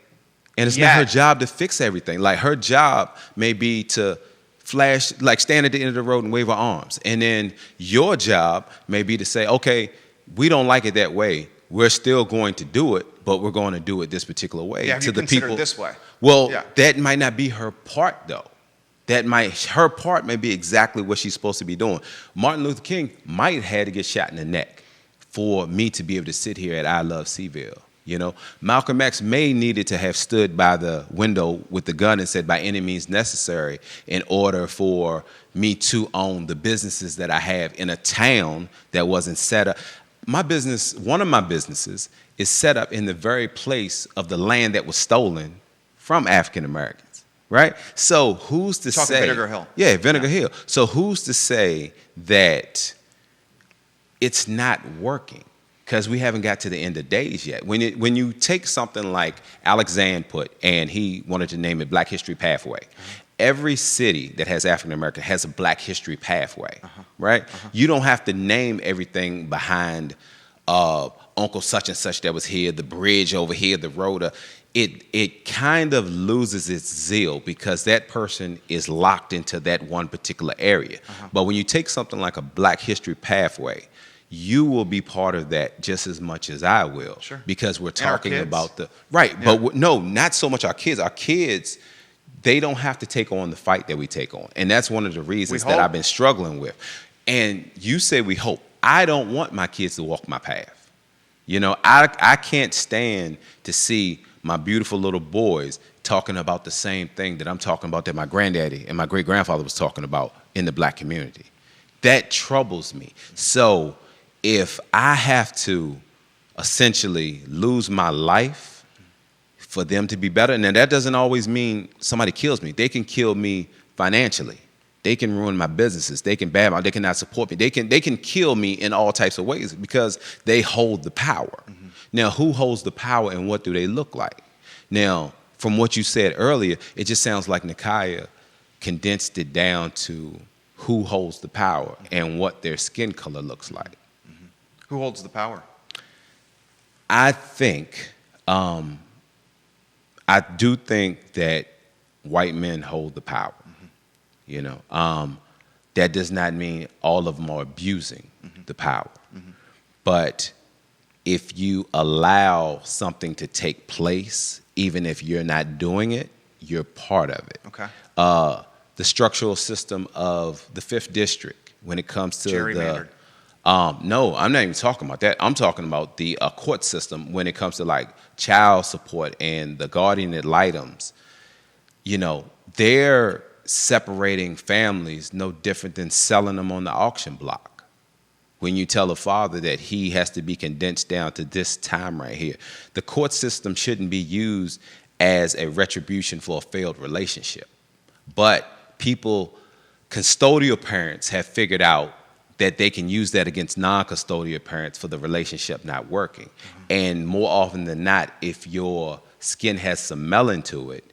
And it's not her job to fix everything. Like, her job may be to flash, like stand at the end of the road and wave her arms. And then your job may be to say, okay, we don't like it that way. We're still going to do it, but we're going to do it this particular way. Yeah, to you the consider people. This way. Well, that might not be her part, though. Her part may be exactly what she's supposed to be doing. Martin Luther King might have had to get shot in the neck for me to be able to sit here at I Love CVille. You know, Malcolm X may needed to have stood by the window with the gun and said, by any means necessary, in order for me to own the businesses that I have in a town that wasn't set up. One of my businesses is set up in the very place of the land that was stolen from African Americans, right? So who's to say? Vinegar Hill. Yeah, Vinegar Hill. So who's to say that it's not working? Because we haven't got to the end of days yet. When you take something like Alexander put, and he wanted to name it Black History Pathway. Uh-huh. Every city that has African American has a Black History Pathway, uh-huh. right? Uh-huh. You don't have to name everything behind Uncle such and such that was here, the bridge over here, the road. It kind of loses its zeal because that person is locked into that one particular area. Uh-huh. But when you take something like a Black History Pathway, you will be part of that just as much as I will. Sure. Because we're talking about the right. Yeah. But no, not so much our kids. Our kids, they don't have to take on the fight that we take on. And that's one of the reasons that I've been struggling with. And you say we hope. I don't want my kids to walk my path. You know, I can't stand to see my beautiful little boys talking about the same thing that I'm talking about, that my granddaddy and my great-grandfather was talking about in the Black community. That troubles me. So if I have to essentially lose my life for them to be better, and that doesn't always mean somebody kills me. They can kill me financially. They can ruin my businesses. They can badmouth. They cannot support me. They can kill me in all types of ways because they hold the power. Mm-hmm. Now, who holds the power and what do they look like? Now, from what you said earlier, it just sounds like Nakia condensed it down to who holds the power and what their skin color looks like. Mm-hmm. Who holds the power? I think, I do think that white men hold the power. Mm-hmm. You know, that does not mean all of them are abusing mm-hmm. the power. Mm-hmm. But if you allow something to take place, even if you're not doing it, you're part of it. Okay. The structural system of the 5th District when it comes to Gerrymandered. no, I'm not even talking about that. I'm talking about the court system when it comes to like child support and the guardian ad litems. You know, they're separating families no different than selling them on the auction block. When you tell a father that he has to be condensed down to this time right here, the court system shouldn't be used as a retribution for a failed relationship. But people, custodial parents have figured out that they can use that against non-custodial parents for the relationship not working. Mm-hmm. And more often than not, if your skin has some melanin to it,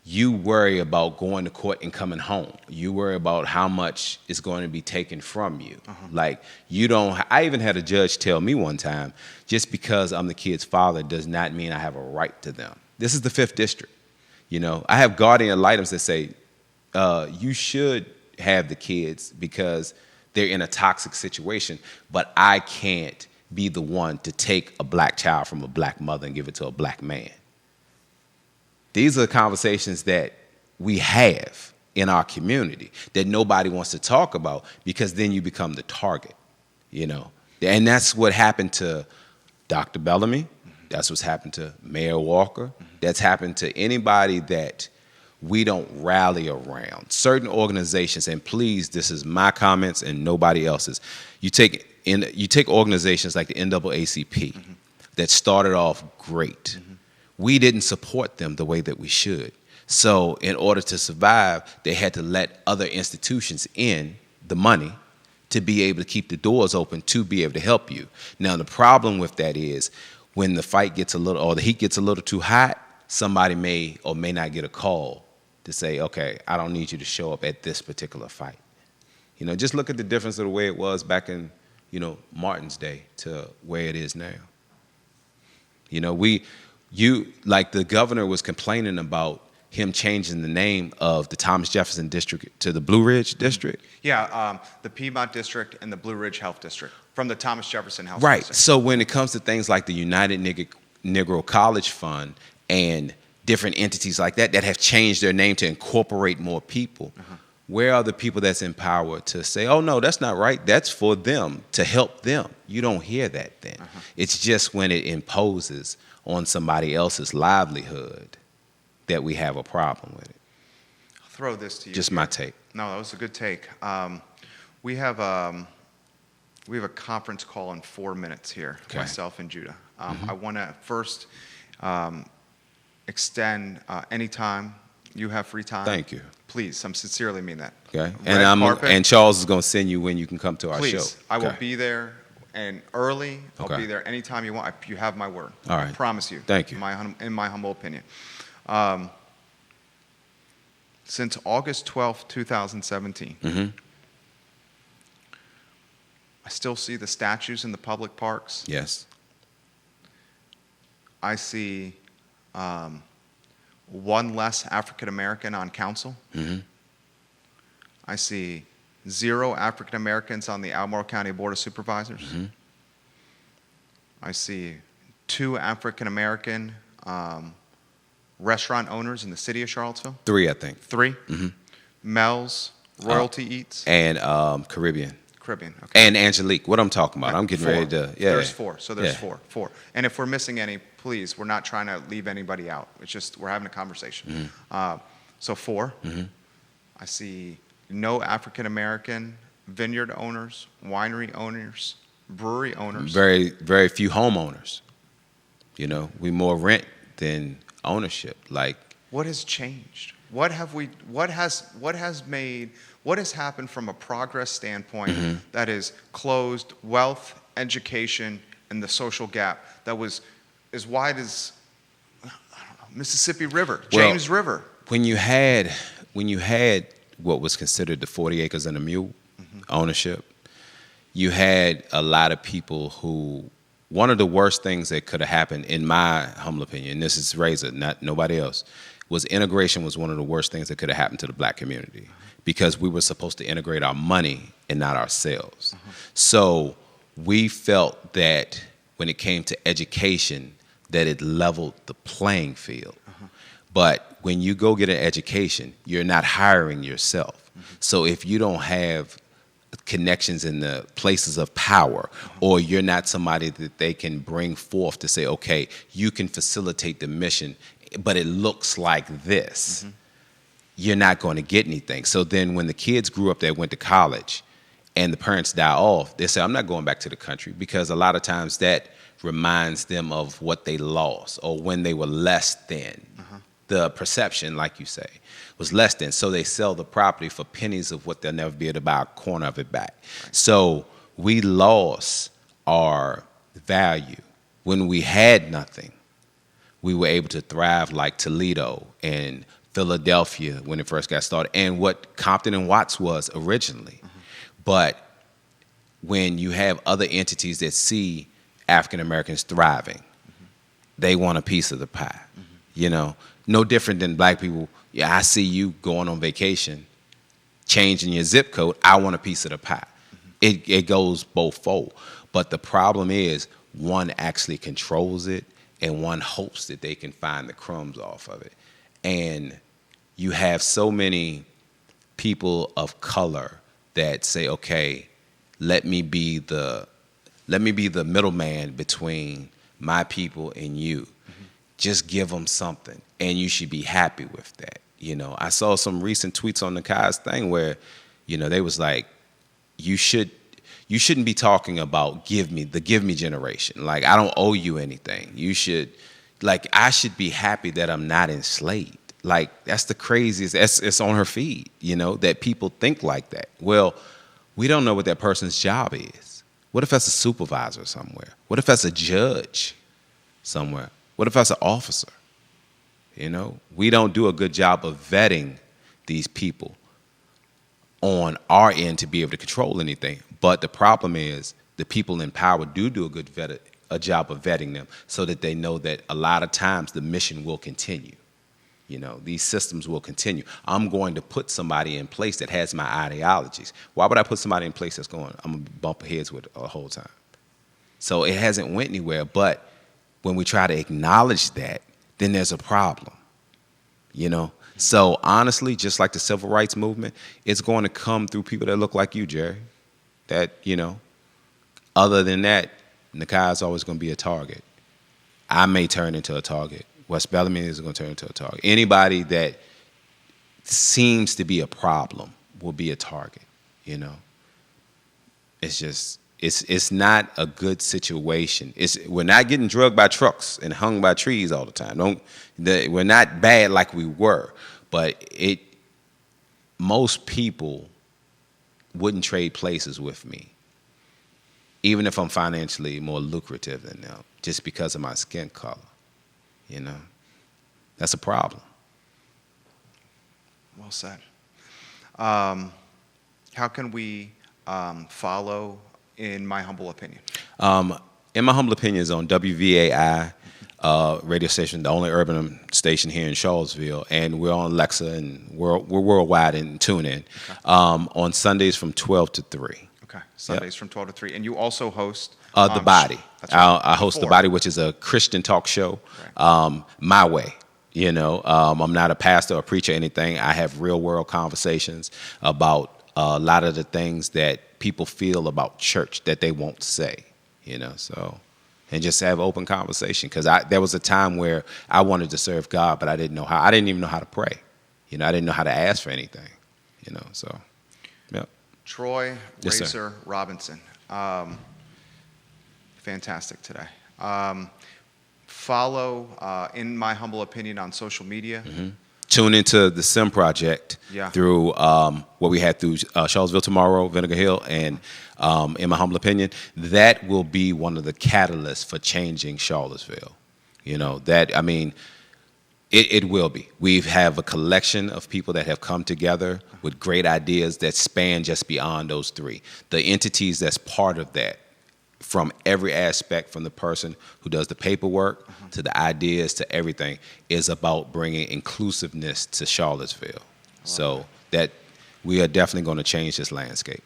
you worry about going to court and coming home. You worry about how much is going to be taken from you. Uh-huh. Like, you don't, I even had a judge tell me one time, just because I'm the kid's father does not mean I have a right to them. This is the 5th District. You know, I have guardian ad litems that say, you should have the kids because they're in a toxic situation, but I can't be the one to take a black child from a black mother and give it to a black man. These are conversations that we have in our community that nobody wants to talk about because then you become the target, you know. And that's what happened to Dr. Bellamy. That's what's happened to Mayor Walker. That's happened to anybody that we don't rally around. Certain organizations, and please, this is my comments and nobody else's. You take organizations like the NAACP that started off great. We didn't support them the way that we should. So in order to survive, they had to let other institutions in the money to be able to keep the doors open to be able to help you. Now, the problem with that is when the fight gets a little, or the heat gets a little too hot, somebody may or may not get a call to say, okay, I don't need you to show up at this particular fight. You know, just look at the difference of the way it was back in, you know, Martin's day to where it is now. You know, like the governor was complaining about him changing the name of the Thomas Jefferson District to the Blue Ridge District. Yeah, the Piedmont District and the Blue Ridge Health District from the Thomas Jefferson Health Right. District. So when it comes to things like the United Negro College Fund and different entities like that have changed their name to incorporate more people, where are the people that's in power to say, oh, no, that's not right. That's for them, to help them. You don't hear that then. It's just when it imposes on somebody else's livelihood that we have a problem with it. I'll throw this to you. Just here. my take. No, that was a good take. We have a conference call in 4 minutes here, Okay. myself and Judah. I want to first extend any time you have free time. Thank you. Please, I sincerely mean that. Okay. Red carpet. And Charles is going to send you when you can come to our show. Please, I will Okay. be there and early. I'll Okay. be there anytime you want. You have my word. All right. I promise you. Thank you. In my humble opinion. Since August 12th, 2017, I still see the statues in the public parks. Yes. I see one less African American on council. I see 0 African Americans on the Albemarle County Board of Supervisors. I see 2 African American restaurant owners in the city of Charlottesville. 3, I think. 3. Mel's, Royalty Eats, And Caribbean. Caribbean. Okay. And Angelique. What I'm talking about. I'm getting 4. ready to. Yeah. There's 4. So there's Yeah. 4. And if we're missing any, please, we're not trying to leave anybody out. It's just we're having a conversation. So 4. I see no African American vineyard owners, winery owners, brewery owners. Very, very few homeowners. You know, we more rent than ownership. Like, What has changed? What has happened from a progress standpoint that has closed wealth, education, and the social gap that was as wide as, I don't know, Mississippi River, James River? when you had what was considered the 40 acres and a mule ownership, you had a lot of people who, one of the worst things that could have happened, in my humble opinion, this is Razor, not nobody else, was integration was one of the worst things that could have happened to the black community because we were supposed to integrate our money and not ourselves. So we felt that when it came to education, that it leveled the playing field. But when you go get an education, you're not hiring yourself. So if you don't have connections in the places of power, or you're not somebody that they can bring forth to say, okay, you can facilitate the mission, but it looks like this, you're not going to get anything. So then when the kids grew up that went to college and the parents die off, they say, I'm not going back to the country, because a lot of times that reminds them of what they lost or when they were less than. The perception, like you say, was less than. So they sell the property for pennies of what they'll never be able to buy a corner of it back. Right. So we lost our value. When we had nothing, we were able to thrive like Toledo and Philadelphia when it first got started, and what Compton and Watts was originally. But when you have other entities that see African Americans thriving, they want a piece of the pie, you know? No different than black people. Yeah, I see you going on vacation, changing your zip code. I want a piece of the pie. It goes both fold. But the problem is, one actually controls it, and one hopes that they can find the crumbs off of it. And you have so many people of color that say, okay, let me be the middleman between my people and you. Just give them something, and you should be happy with that. You know, I saw some recent tweets on the Kai's thing where, you know, they was like, you shouldn't be talking about give me generation. Like, I don't owe you anything. You should, like, I should be happy that I'm not enslaved. Like, that's the craziest. It's on her feed, you know, that people think like that. Well, we don't know what that person's job is. What if that's a supervisor somewhere? What if that's a judge somewhere? What if that's an officer? You know, we don't do a good job of vetting these people on our end to be able to control anything. But the problem is, the people in power do a job of vetting them, so that they know that a lot of times the mission will continue. You know, these systems will continue. I'm going to put somebody in place that has my ideologies. Why would I put somebody in place that's I'm going to bump heads with the whole time? So it hasn't went anywhere. But when we try to acknowledge that, then there's a problem, you know? So honestly, just like the civil rights movement, it's going to come through people that look like you, Jerry. That, you know, other than that, Nakai is always going to be a target. I may turn into a target. West Bellamy is going to turn into a target. Anybody that seems to be a problem will be a target, you know? It's just... It's not a good situation. We're not getting drugged by trucks and hung by trees all the time. We're not bad like we were, but most people wouldn't trade places with me, even if I'm financially more lucrative than them, just because of my skin color. You know, that's a problem. Well said. How can we follow? In my humble opinion? In my humble opinion is on WVAI radio station, the only urban station here in Charlottesville, and we're on Alexa, and we're worldwide and tune in. Okay. On Sundays from 12 to 3. Okay, Sundays from 12 to 3. And you also host... The Body. That's right. I host The Body, which is a Christian talk show, right. My way. You know, I'm not a pastor or preacher or anything. I have real world conversations about a lot of the things that people feel about church that they won't say, you know, so, and just have open conversation. Because there was a time where I wanted to serve God, but I didn't know how. I didn't even know how to pray. You know, I didn't know how to ask for anything, you know, so, yeah. Troy Yes, Racer sir. Robinson. Fantastic today. Follow, in my humble opinion, on social media. Tune into the Sim Project through what we had through Charlottesville Tomorrow, Vinegar Hill, and in my humble opinion, that will be one of the catalysts for changing Charlottesville. You know, that, I mean, it will be. We have a collection of people that have come together with great ideas that span just beyond those three. The entities that's part of that, from every aspect, from the person who does the paperwork to the ideas to everything, is about bringing inclusiveness to Charlottesville. So that we are definitely going to change this landscape.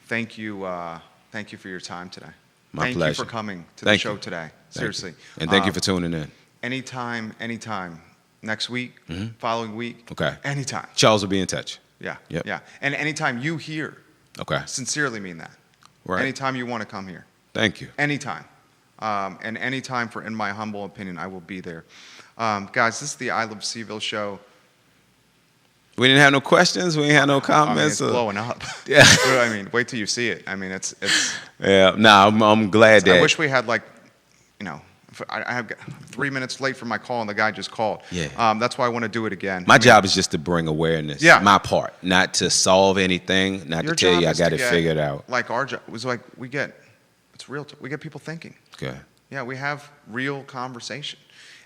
Thank you for your time today. My Thank pleasure. you for coming to Thank the show you. today. Thank Seriously. you. And thank you for tuning in. Anytime. Next week, following week. Okay. Anytime. Charles will be in touch. Yeah. Yep. Yeah. And anytime you hear, Okay. sincerely mean that. Right. Anytime you want to come here. Thank you. Anytime. And anytime, for in my humble opinion, I will be there. Guys, this is the I Love CVille show. We didn't have no questions. We didn't have no I mean, comments. it's blowing up. Yeah. I mean, wait till you see it. I mean, it's. Yeah. Nah, I'm glad that. I wish we had like, you know, I have 3 minutes late for my call and the guy just called. Yeah. That's why I want to do it again. My job is just to bring awareness. Yeah. My part, not to solve anything, not Your to tell job you I is got to it get, figured out. Like our job was like it's real. We get people thinking. Okay. Yeah, we have real conversation,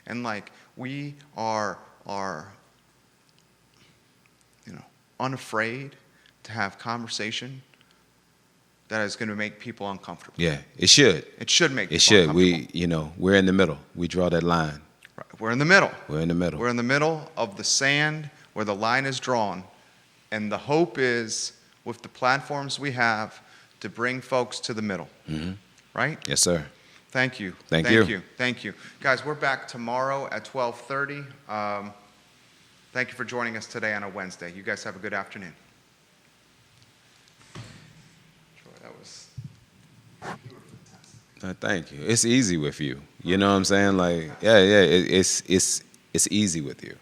and like we are unafraid to have conversation that is going to make people uncomfortable. Yeah, it should. It should make It people should. uncomfortable. We're in the middle. We draw that line. Right. We're in the middle. We're in the middle. We're in the middle of the sand where the line is drawn, and the hope is with the platforms we have to bring folks to the middle. Mm-hmm. Right? Yes, sir. Thank you. Thank you. Thank you. Guys, we're back tomorrow at 12:30. Thank you for joining us today on a Wednesday. You guys have a good afternoon. Troy, that was fantastic. Thank you. It's easy with you. You know what I'm saying? Like, yeah. It's easy with you.